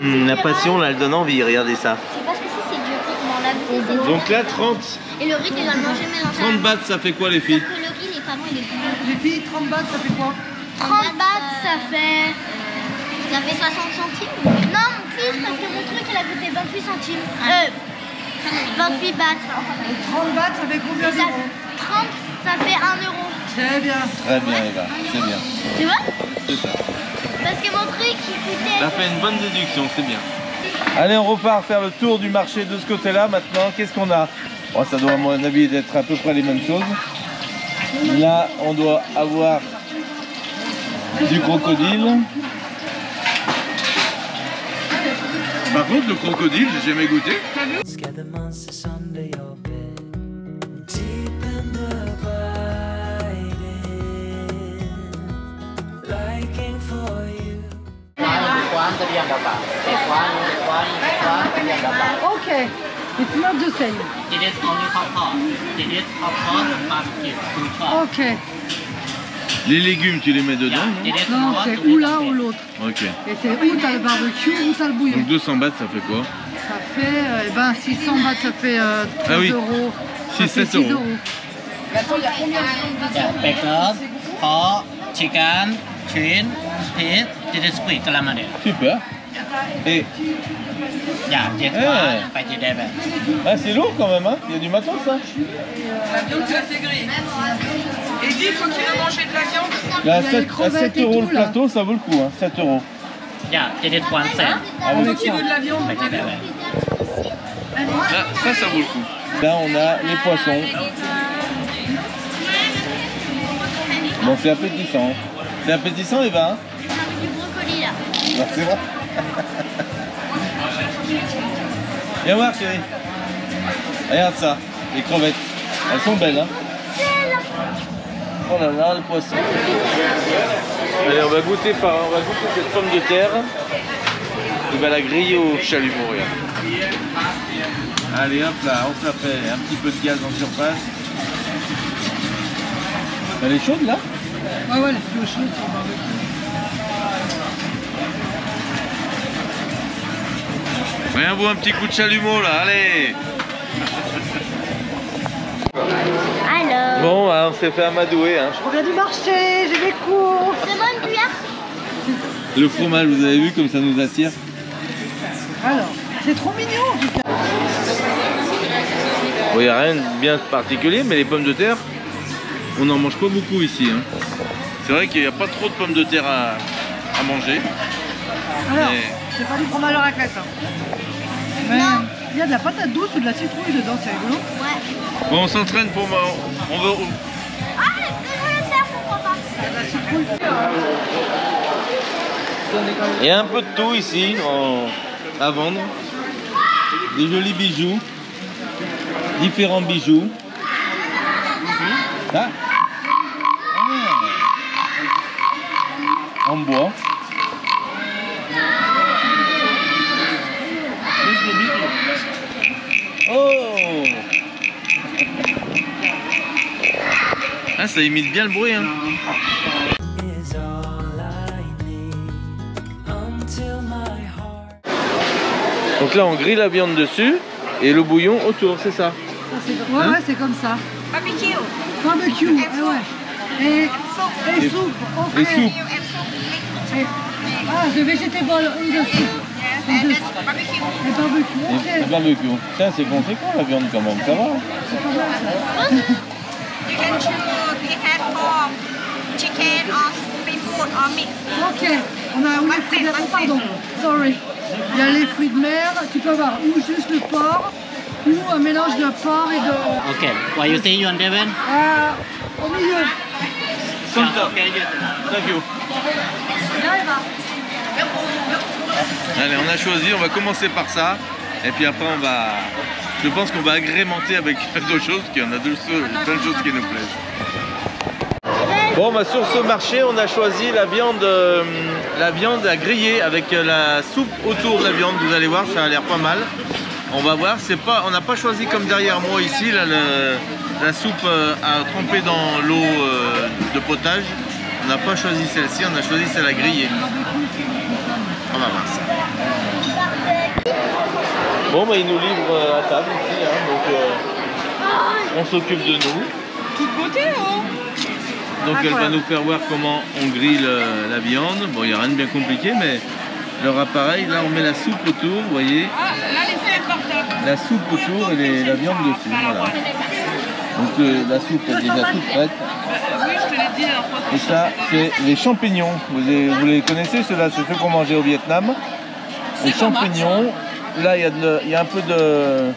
La passion, là, elle donne envie, regardez ça. C'est parce que c'est du riz, mais on a goûté, c'est Donc là, 30 Et le riz, tu dois le manger mélangé. 30 bahts, ça fait quoi les filles? Sauf que le riz, il est pas bon, il est bleu. Les filles, 30 bahts, ça fait quoi? 30 bahts, ça fait 60 centimes. Non, mon fils, parce que mon truc, il a coûté 28 centimes. 28 bahts. Et 30 bahts, ça fait combien Et ça, d'euros? 30, ça fait 1 euro. Très bien. Très bien, Eva, c'est bien. Tu vois? C'est ça. Parce que mon truc, il coûtait... Ça fait une bonne déduction, c'est bien. Allez, on repart faire le tour du marché de ce côté-là maintenant. Qu'est-ce qu'on a? Oh, ça doit, à mon avis, être à peu près les mêmes choses. Là, on doit avoir du crocodile. Par contre, le crocodile, j'ai jamais goûté. Scare the monsters under your bed, deep and abiding, liking for you. Okay. It's not the same. It is only hot pot. It is hot pot and barbecue. Two choice. Ok. Les légumes, tu les mets dedans, It is Non, hot c'est to ou eat l'un on ou bed. l'autre. Ok. Et c'est ou t'as le barbecue ou t'as le bouillon. Donc 200 bahts, ça fait quoi? Ça fait, eh ben, 600 bahts, ça fait 3 Ah oui. euros. Ça 6, fait 7 euros. Yeah, bacon, pork, chicken, shrimp, fish, this is squid calamari. Super. Et Yeah, this one, vegetable. ah, c'est lourd quand même, hein? Il y a du matos, ça. La viande, tu l'as fait griller. Et dis, toi qui veux manger de la viande, Là, Il y a les 7, à crevettes 7 et euros tout, le là. plateau, ça vaut le coup, hein, 7 euros. Yeah, this is 1 cent. Ah oui. toi qui veux de la viande, Vegetable. Là, ça vaut le coup. Là, on a les poissons. Bon, c'est appétissant. C'est appétissant, Eva, hein? Du brocoli, là. Non, c'est vrai. Viens voir, chérie. Regarde ça, les crevettes. Elles sont belles, hein? Oh là là, le poisson. Allez, on va goûter cette pomme de terre. On va la griller au chalumeau, regarde. Allez, hop là, on se la fait. Un petit peu de gaz en surface. Elle est chaude, là? Ouais, ouais, les plus chaudes sur le barbecue. Viens voir un petit coup de chalumeau, là, allez! Alors, Bon, on s'est fait amadouer, hein. Je reviens du marché, j'ai des cours. c'est moi une cuillère. Le fromage, vous avez vu comme ça nous attire? Alors, c'est trop mignon en tout cas. Bon, il n'y a rien de bien particulier, mais les pommes de terre, on n'en mange pas beaucoup ici, hein. C'est vrai qu'il n'y a pas trop de pommes de terre à manger. Alors, Mais- c'est pas du fromage à raclette. Hein. Mais il y a de la patate douce ou de la citrouille dedans, c'est rigolo. Ouais. Bon, on s'entraîne pour... On veut... Ah, citrouille. Il y a un peu de tout ici à vendre. Des jolis bijoux. Différents bijoux. Ça. En bois. Oh! Ah, ça imite bien le bruit, hein. Donc là, on grille la viande dessus et le bouillon autour, c'est ça? Ouais, ouais, c'est comme ça. Barbecue. Barbecue, ouais. Et soupe. Les soupes. Ah, the vegetable in the soup. And that's barbecue. Et barbecue, ok. Et barbecue. Tiens, c'est conséquent la viande quand même, ça va? C'est pas mal ça. You can choose pig pork, chicken or seafood or meat. Ok, on a les fruits de mer, pardon, sorry. Il y a les fruits de mer, tu peux avoir ou juste le porc, ou un mélange de porc et de... Ok, what you think you want, Devin? Au milieu. Comme ça. Thank you. Allez, on a choisi, on va commencer par ça. Et puis après, je pense qu'on va agrémenter avec d'autres choses, qu'il y en a plein de choses qui nous plaisent. Bon, bah, sur ce marché, on a choisi la viande à griller avec la soupe autour de la viande. Vous allez voir, ça a l'air pas mal. On va voir, on n'a pas choisi comme derrière moi ici, là, la soupe à tremper dans l'eau de potage. On n'a pas choisi celle-ci, on a choisi celle à griller. On va voir ça. Bon, bah, ils nous livrent à table ici, hein, donc on s'occupe de nous. Toute beauté, hein. Donc elle va nous faire voir comment on grille la viande. Bon, il n'y a rien de bien compliqué, mais leur appareil, là on met la soupe autour, vous voyez. Ah, là, les feuilles portables. La soupe autour et la viande dessus, voilà. Donc la soupe est déjà toute prête. Oui, je te l'ai dit la fois. Et ça, c'est les champignons. Vous les connaissez, ceux-là, c'est ceux qu'on mangeait au Vietnam. Les champignons, là il y a un peu de...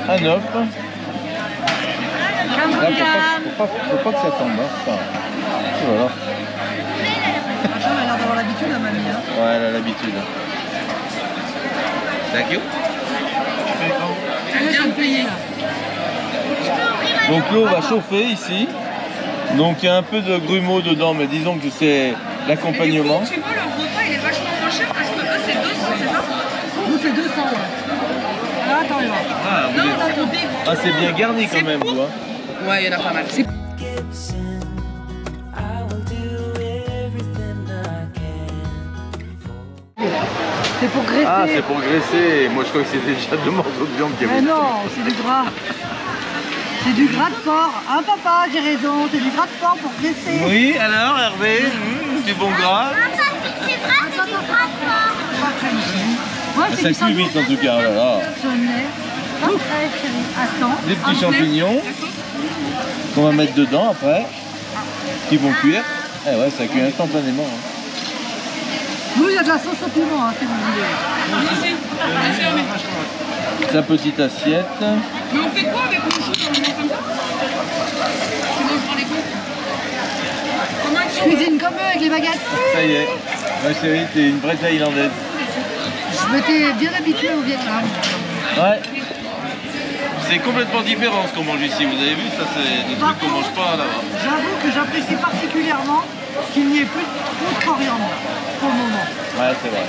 un œuf. Là, faut pas que ça tombe. Hein. Enfin, voilà. Elle a l'air d'avoir l'habitude, la mamie. Hein. Ouais, elle a l'habitude. Thank you. Bien payé. Donc l'eau va chauffer ici. Donc il y a un peu de grumeaux dedans, mais disons que c'est l'accompagnement. Tu vois, le repas il est vachement moins cher parce que eux c'est 200, c'est ça? Nous c'est 200, ouais. Alors attends, il va. Ah, c'est bien garni quand même, vous. Hein. Ouais, il y en a pas mal. C'est pour graisser. Ah, c'est pour graisser. Moi je crois que c'était déjà 2 morceaux de viande qui avaient. Mais non, c'est du gras. C'est du gras de porc. Hein papa, j'ai raison. C'est du gras de porc pour graisser. Oui, alors Hervé, du bon gras. C'est vrai, c'est du gras de porc. Ouais, Ça cuit vite en tout cas. Oh là là. Attends. Des petits champignons qu'on va mettre dedans après, qui vont cuire. Eh ouais, ça cuit instantanément. Hein. Nous, il y a de la sauce au piment, hein, si vous voulez. Sa petite assiette. Mais on fait quoi avec le chou comme ça? Tu manges dans les coups? Comment Je cuisine comme eux avec les baguettes. Ça y est, ma chérie, t'es une vraie Thaïlandaise. Je m'étais bien habituée au Vietnam. Ouais. C'est complètement différent ce qu'on mange ici. Vous avez vu, ça c'est des trucs qu'on mange pas là-bas. J'avoue que j'apprécie particulièrement qu'il n'y ait plus trop de coriandre pour le moment. Ouais, c'est vrai.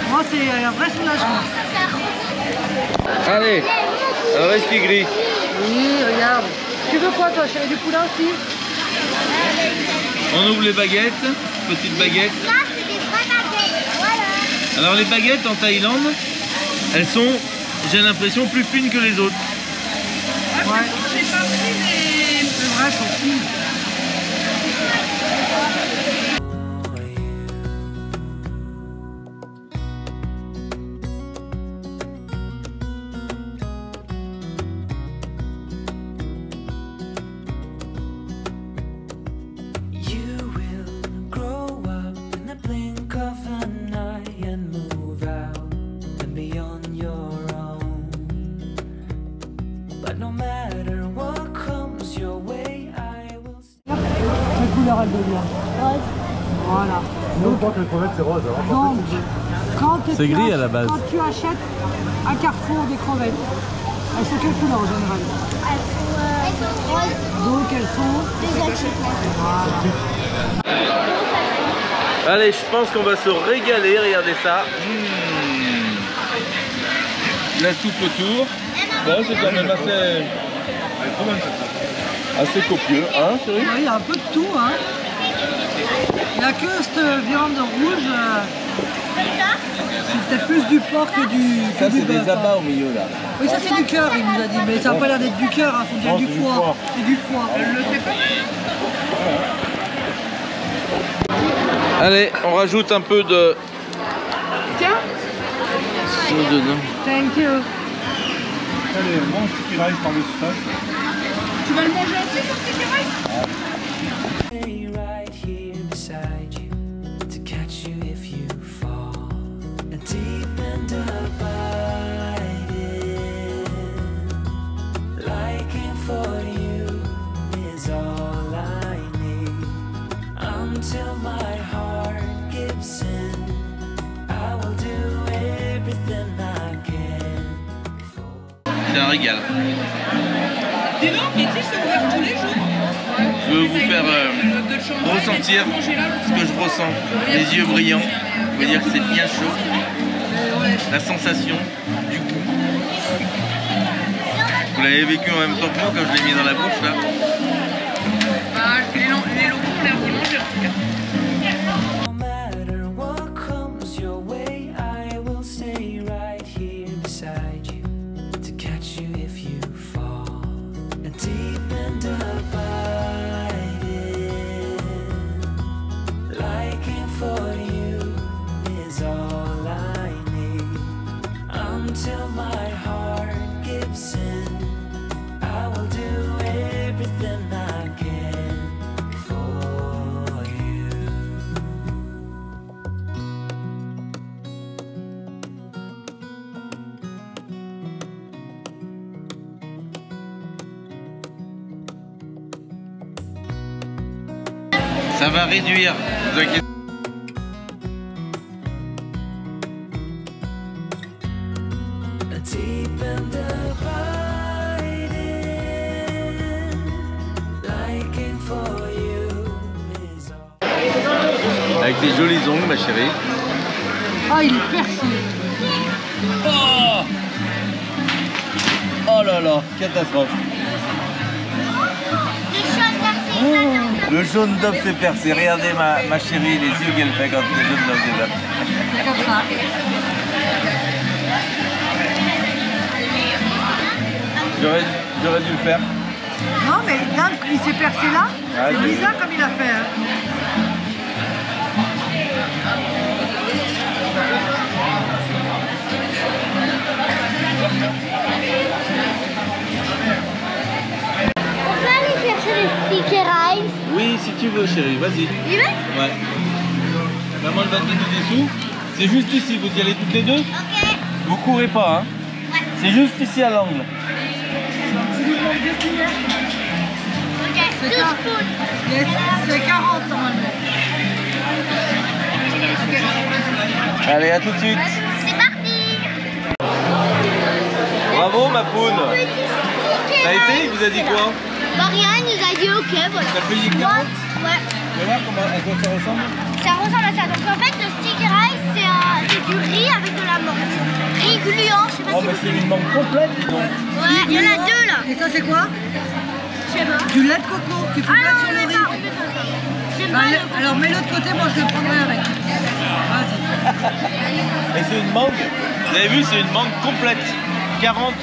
Moi, c'est un vrai soulagement. Allez, alors est-ce qu'il grille? Oui, regarde. Tu veux quoi, toi, chérie? Du poulain aussi? On ouvre les baguettes, petites baguettes. Ça, c'est des vraies baguettes. Voilà. Alors les baguettes en Thaïlande, elles sont, j'ai l'impression, plus fines que les autres. Ouais. J'ai pas pris des... C'est vrai, sont fines. But no matter what comes your way, I bien? Rose. Voilà. Nous, on croit que les crevettes, c'est rose. Alors, Donc, C'est gris à la base. Quand tu achètes à Carrefour des crevettes, elles sont quelle couleur en général? Elles sont roses. Donc elles sont... Des achètes. Voilà. Allez, je pense qu'on va se régaler, regardez ça. La soupe autour. Bon, c'est quand même assez copieux, hein chérie? Oui, il y a un peu de tout, hein. Il n'y a que cette viande rouge. C'est peut-être plus du porc que du Ça, que du c'est des bœuf, hein. abats au milieu là. Oui, ça c'est du cœur, il nous a dit, mais ça n'a pas l'air d'être du cœur, il faut dire Non, du c'est du foie. foie. C'est du foie. Allez, on rajoute un peu de... Tiens. Thank you. allez, mange sticky rice par-dessus ça. Tu vas le manger entier sur sticky rice? Stay right here beside you to catch you if you fall, and deep and abiding, liking for you is all I need. Until my heart gives in, I will do everything I can. C'est un régal. Dis donc, Kitty, c'est ouvert tous les jours. Je veux vous faire ressentir ce que je ressens. Les yeux brillants, ça veut dire que c'est bien chaud. La sensation du goût. Vous l'avez vécu en même temps que moi quand je l'ai mis dans la bouche là. Bah, les locaux ont l'air d'y manger en tout cas. No matter what comes your way, I will stay right here beside you to catch you if you fall, and deep and abiding, liking for you is all I need. Until my heart gives in, I will do everything I can for you. Ça va réduire. Vous inquiétez. Deep and abiding, liking for you is all. Avec tes jolis ongles, ma chérie. Ah, il est percé. Oh, oh là là, catastrophe. Le jaune d'œuf c'est percé. Regardez ma chérie, les yeux qu'elle fait quand le jaune d'œuf est percé. C'est comme ça. J'aurais dû le faire. Non, mais là, il s'est percé là. Ah, C'est j'ai bizarre comme il a fait. Hein. On peut aller chercher les sticky rice. Oui, si tu veux, chérie, vas-y. Il veut? Ouais. Maman va te donner des sous. C'est juste ici, vous y allez toutes les deux? Ok. Vous courez pas, hein? Ouais. C'est juste ici à l'angle. Ok. 12 spoons. C'est 40 normalement. Allez, à tout de suite. C'est parti. Bravo, ma poune. Ça a été? Il vous a dit quoi? Maria nous a dit ok, voilà. T'as payé 40? Ouais. Tu vas voir comment, à quoi ça ressemble? Ça ressemble à ça. Donc en fait, le sticky rice, c'est du riz avec de la menthe. Riz gluant, je sais pas Oh, si bah vous c'est une mangue complète, dis donc. Ouais, il y en a deux là. Et ça, c'est quoi? Je sais pas. Du lait de coco que tu Ah mets non, sur on le met riz. pas, on met pas ça. J'aime Bah, pas le... alors mets-le de côté, moi je le prendrai avec. Vas-y. Et c'est une mangue. Vous avez vu, c'est une mangue complète. 40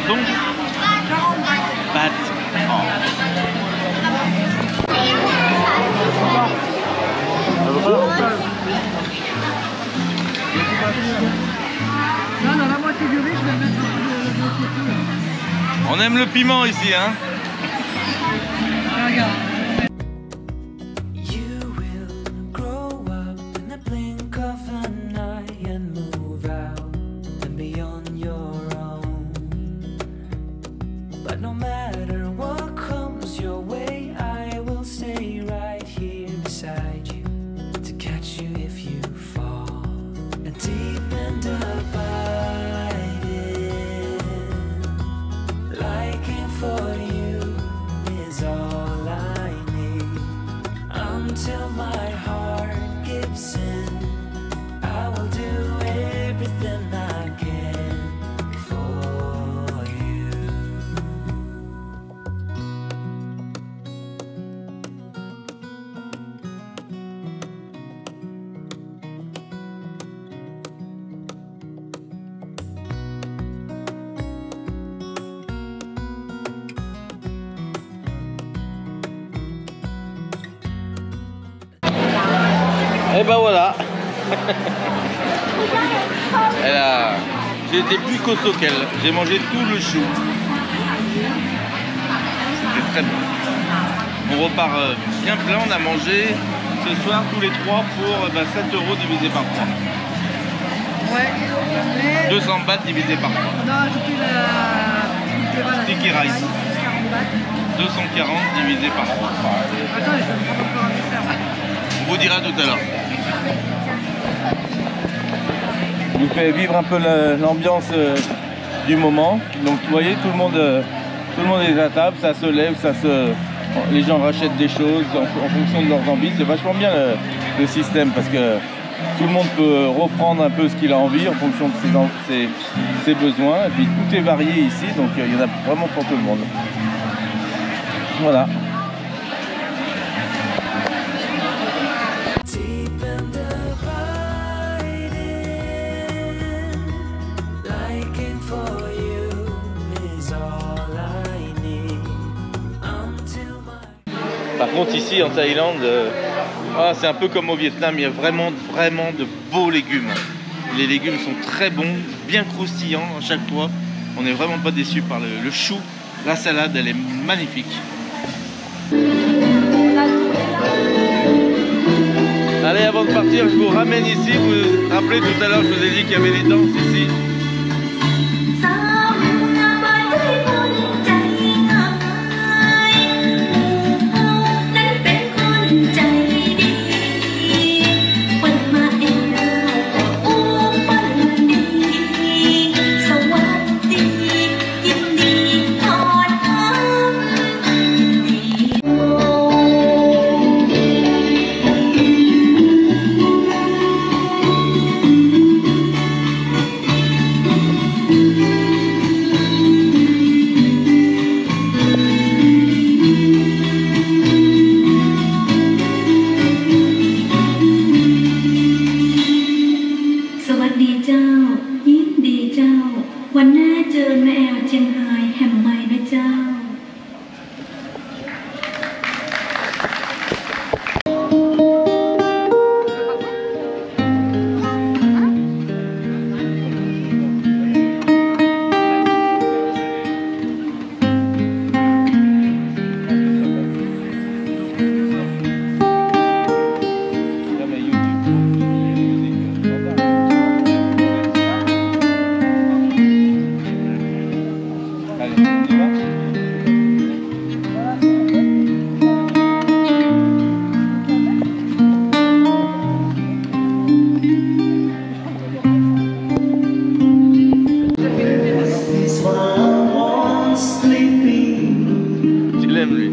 donc 40 pâtes. Oh. Là, dans la moitié du riz, je vais mettre un peu de coco. On aime le piment ici, hein? Regarde. You will grow up in the blink of an eye and move out and be on your own. But no matter what comes your way, I will stay Et ben voilà. J'ai été plus costaud qu'elle. J'ai mangé tout le chou. C'était très bon. On repart bien plein. On a mangé ce soir tous les trois pour 7 € divisé par 3. Ouais. 200 bahts divisé par 3. On a ajouté la sticky rice. 240 divisé par 3. Attends, je vais prendre encore un dessert. On vous dira tout à l'heure. Je vous fais vivre un peu l'ambiance du moment. Donc vous voyez, tout le monde est à table, ça se lève, les gens rachètent des choses en fonction de leurs envies. C'est vachement bien le système parce que tout le monde peut reprendre un peu ce qu'il a envie en fonction de ses besoins. Et puis tout est varié ici, donc il y en a vraiment pour tout le monde. Voilà. Par contre ici en Thaïlande, c'est un peu comme au Vietnam, il y a vraiment de beaux légumes. Les légumes sont très bons, bien croustillants à chaque fois. On n'est vraiment pas déçus par le chou. La salade, elle est magnifique. Allez, avant de partir, je vous ramène ici. Vous vous rappelez tout à l'heure, je vous ai dit qu'il y avait les danses ici.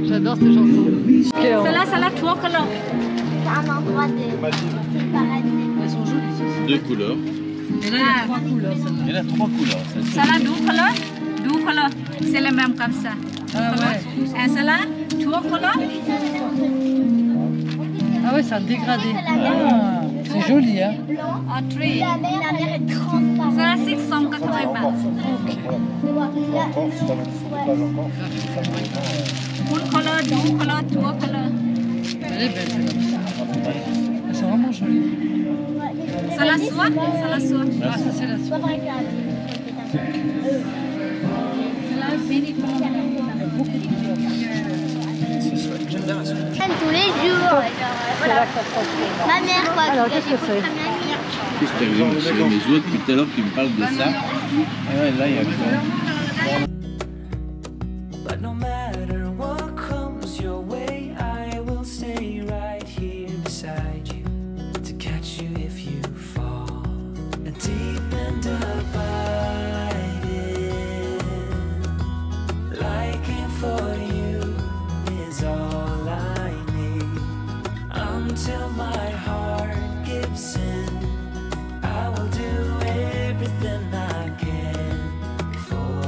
J'adore cette chanson. Celle-là, 3 couleurs. C'est un endroit de paradis. Elles sont jolies, celles-ci. 2 couleurs. Et là, il y a 3 couleurs. Il y a 3 couleurs. Celle-là, 2 couleurs. 2 couleurs. C'est le même comme ça. Ah ouais. Et celle-là, 3 couleurs. Ah ouais, c'est un dégradé. Ah, c'est joli, hein. Ah, 3. La mer est transparente. Celle-là, 680 bahts. Une couleur, 2 couleurs, 3 couleurs. Elle est belle, celle-là. Elles sont vraiment jolies. C'est la soie. C'est la soie. Ah, ça, c'est la soie. Tous les jours. Voilà. Ma mère, quoi. Alors, qu'est-ce que c'est? Qu'est-ce que t'as vu? Je mes jouets depuis tout à l'heure qui me parlent de ça. Ah ouais, là, il y a ça. But no matter what comes your way, I will stay right here beside you to catch you if you fall. And deep and abiding, liking for you is all I need. Until my heart gives in, I will do everything I can for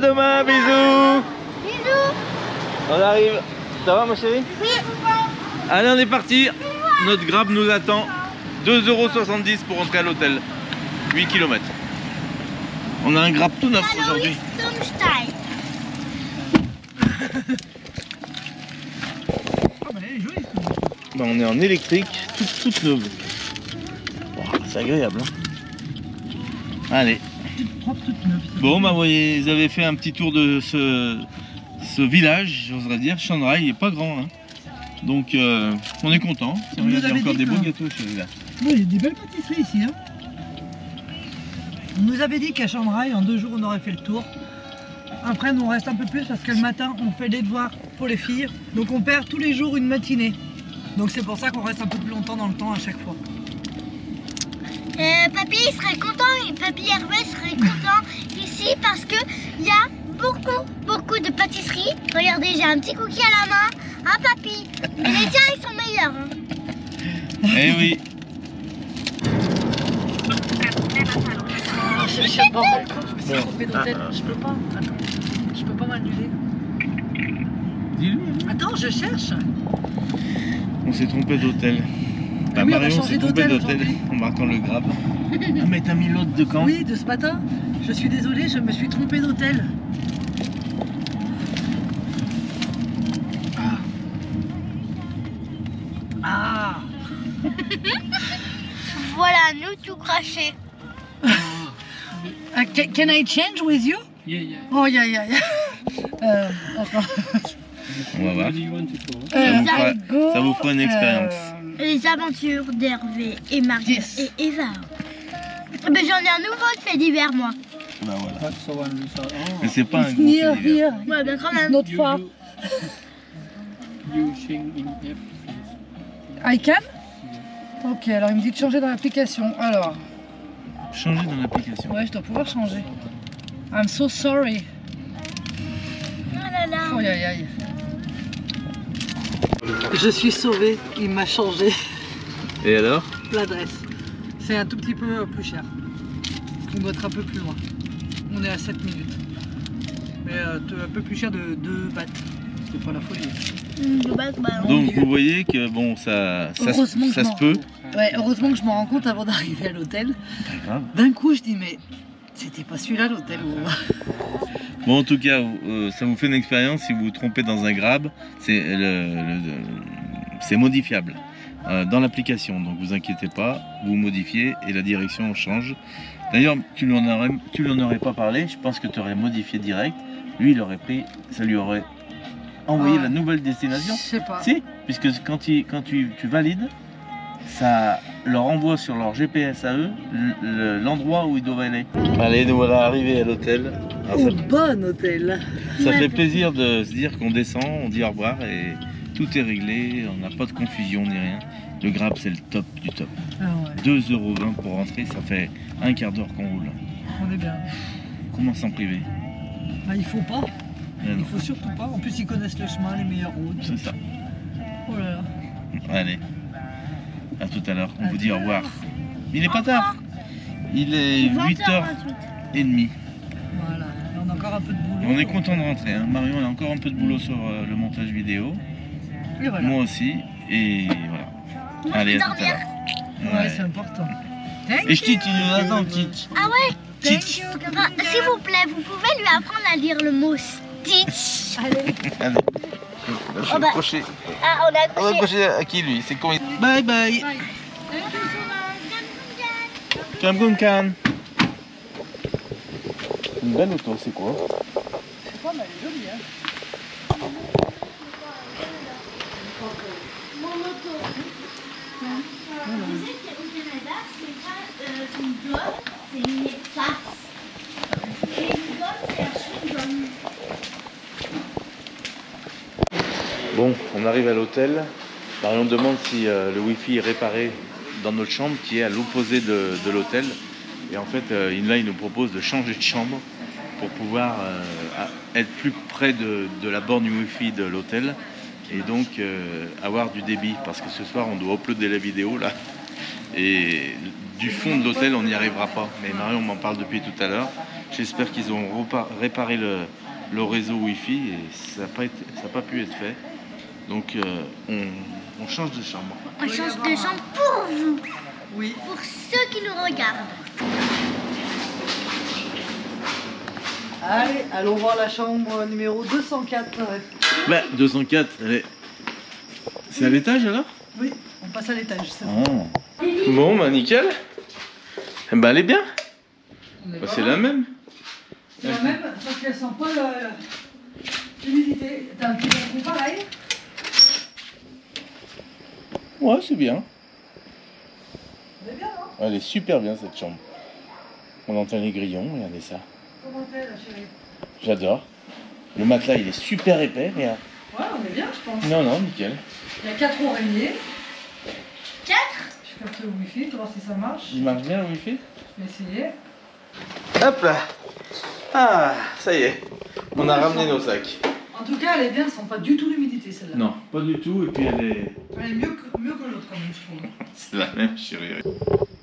demain, bisous. Bisous. On arrive. Ça va ma chérie? Oui. Allez, on est parti. Notre Grab nous attend. 2,70 € pour rentrer à l'hôtel. 8 km. On a un Grab tout neuf aujourd'hui. Bah, on est en électrique, toute neuve. Oh, c'est agréable. Hein. Allez. Bon, bah, vous voyez, ils avaient fait un petit tour de ce village, j'oserais dire. Chiang Rai, il n'est pas grand. Hein. Donc, on est content. Il y a encore des beaux gâteaux chez là. Oui, il y a des belles pâtisseries ici. Hein. On nous avait dit qu'à Chiang Rai, en 2 jours, on aurait fait le tour. Après, nous, on reste un peu plus parce que le matin, on fait les devoirs pour les filles. Donc, on perd tous les jours une matinée. Donc, c'est pour ça qu'on reste un peu plus longtemps dans le temps à chaque fois. Papy il serait content, et Papy Hervé serait content ici parce que il y a beaucoup de pâtisseries. Regardez, j'ai un petit cookie à la main. Hein, Papy? Mais les tiens, ils sont meilleurs. Hein. Eh oui. Je sais pas, je me suis trompée d'hôtel. Je peux pas. Attends, je peux pas m'annuler. Dis-lui. Attends, je cherche. On s'est trompé d'hôtel. Ah oui, Marion on va s'est changer trompé d'hôtel d'hôtel en marquant le Grab. Ah, mais t'as mis l'autre de quand? Oui, de ce matin. Je suis désolée, je me suis trompée d'hôtel. Ah. Voilà, nous tout craché. Can I change with you? Yeah, yeah. Oh, yeah. Attends. On va voir. Where do you want to go? Ça vous fera une expérience. Les aventures d'Hervé et Marie et Eva. Ben, j'en ai un nouveau de fait divers, moi. Bah voilà. That's the one we saw. Oh, Mais c'est pas un It's gros near fait divers. here. Ouais, ben quand It's même. not far. you sing in F. I can? Ok, alors il me dit de changer dans l'application. Alors, Changer dans l'application. ouais, je dois pouvoir changer. I'm so sorry. Oh là là. Oh, aïe, aïe. Je suis sauvée, il m'a changé Et alors? l'adresse. C'est un tout petit peu plus cher. On doit être un peu plus loin. On est à 7 minutes. Mais un peu plus cher de 2 bahts. C'est pas la folie. Donc vous voyez que bon, ça Heureusement que se je m'en- peut. Ouais, heureusement que je m'en rends compte avant d'arriver à l'hôtel. Pas grave. D'un coup, je dis, mais c'était pas celui-là l'hôtel. Bon, en tout cas, ça vous fait une expérience. Si vous vous trompez dans un Grab, c'est c'est modifiable dans l'application. Donc vous inquiétez pas, vous modifiez et la direction change. D'ailleurs, tu lui en aurais pas parlé. Je pense que tu aurais modifié direct. Lui, il aurait pris, ça lui aurait envoyé la nouvelle destination. Je sais pas. Si, puisque quand tu valides, ça leur envoie sur leur GPS à eux l'endroit où ils doivent aller. Allez, nous voilà arrivés à l'hôtel. Au bon hôtel. Ça fait plaisir de se dire qu'on descend, on dit au revoir et tout est réglé, on n'a pas de confusion ni rien. Le Grab, c'est le top du top. Ah ouais, 2,20 € pour rentrer, ça fait un quart d'heure qu'on roule. on est bien. Comment s'en priver? Ah, il faut pas. Mais non, Il faut surtout pas. En plus, ils connaissent le chemin, les meilleures routes. c'est ça. Oh là là. Allez, à tout à l'heure, on À vous dit au tout à revoir. l'heure. Il est pas tard, il est 8h30. Voilà, on a encore un peu de boulot. On est content de rentrer, hein. Marion a encore un peu de boulot sur le montage vidéo, Et voilà. moi aussi, et voilà. Moi, Allez, je vais à tout à dormir. l'heure. Ouais, c'est important. Et Ch'tit, il nous attend, Ch'tit. Ah ouais? Ch'tit. Enfin, s'il vous plaît, vous pouvez lui apprendre à dire le mot Stitch. Allez. Allez. Je vais Oh bah. accrocher. Ah, on a On va accroché. accrocher à qui lui? C'est combien? Bye bye. Kamgunkan. Une belle auto, c'est quoi? Je sais pas, mais elle est jolie, hein. Vous savez qu'au Canada, c'est pas une gomme, c'est une face. Et une gomme, c'est un chewing-gum. Bon, on arrive à l'hôtel. Marion demande si le Wi-Fi est réparé dans notre chambre qui est à l'opposé de l'hôtel. Et en fait, là, il nous propose de changer de chambre pour pouvoir être plus près de la borne Wi-Fi de l'hôtel et donc avoir du débit. Parce que ce soir, on doit uploader la vidéo là. Et du fond de l'hôtel, on n'y arrivera pas. Mais Marion m'en parle depuis tout à l'heure. J'espère qu'ils ont réparé le réseau Wi-Fi et ça n'a pas pu être fait. Donc on change de chambre. On change de chambre pour vous. Oui. Pour ceux qui nous regardent. Allez, allons voir la chambre numéro 204. Bah, 204, c'est à l'étage alors? Oui, on passe à l'étage, c'est bon. Bon, bah nickel. Bah elle est bien. Bah, c'est la même. C'est la même, sauf qu'elle sent pas l'humidité. T'as un petit balcon pareil? Ouais, c'est bien. Elle est bien, non? Elle est super bien cette chambre. On entend les grillons, regardez ça. Comment t'es, la chérie? J'adore. Le matelas il est super épais, regarde. Ouais, on est bien, je pense. Non, non, nickel. Il y a 4 oreillers. 4. Je capte le wifi pour voir si ça marche. Il marche bien le wifi? Je vais essayer. Hop là. Ah, ça y est. On a ramené nos sacs. En tout cas, elle est bien, elle sent pas du tout l'humidité celle-là. Non, pas du tout. Et puis elle est... Elle est mieux que l'autre quand même, je trouve. C'est la même chérie.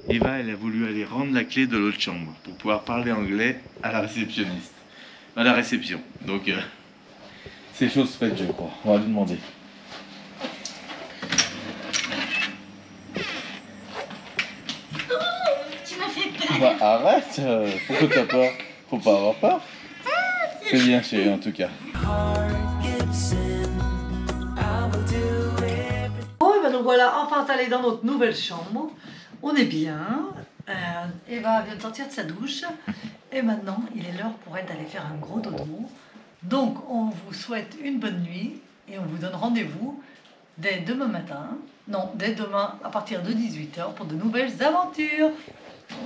Eva, elle a voulu aller rendre la clé de l'autre chambre pour pouvoir parler anglais à la réceptionniste. À la réception. Donc, c'est chose faite, je crois. On va lui demander. Tu m'as fait peur. Bah arrête, pourquoi t'as peur? Faut pas avoir peur. C'est bien chérie en tout cas. Bon, et ben nous voilà enfin installés dans notre nouvelle chambre. On est bien. Eva vient de sortir de sa douche. Et maintenant, il est l'heure pour elle d'aller faire un gros dodo. Donc, on vous souhaite une bonne nuit. Et on vous donne rendez-vous dès demain matin. Non, dès demain à partir de 18h pour de nouvelles aventures.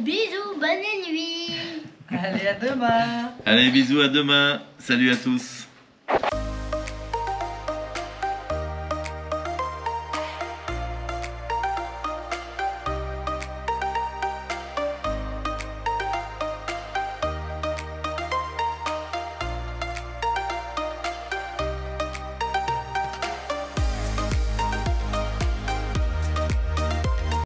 Bisous, bonne nuit. Allez, à demain. Allez, bisous, à demain. Salut à tous.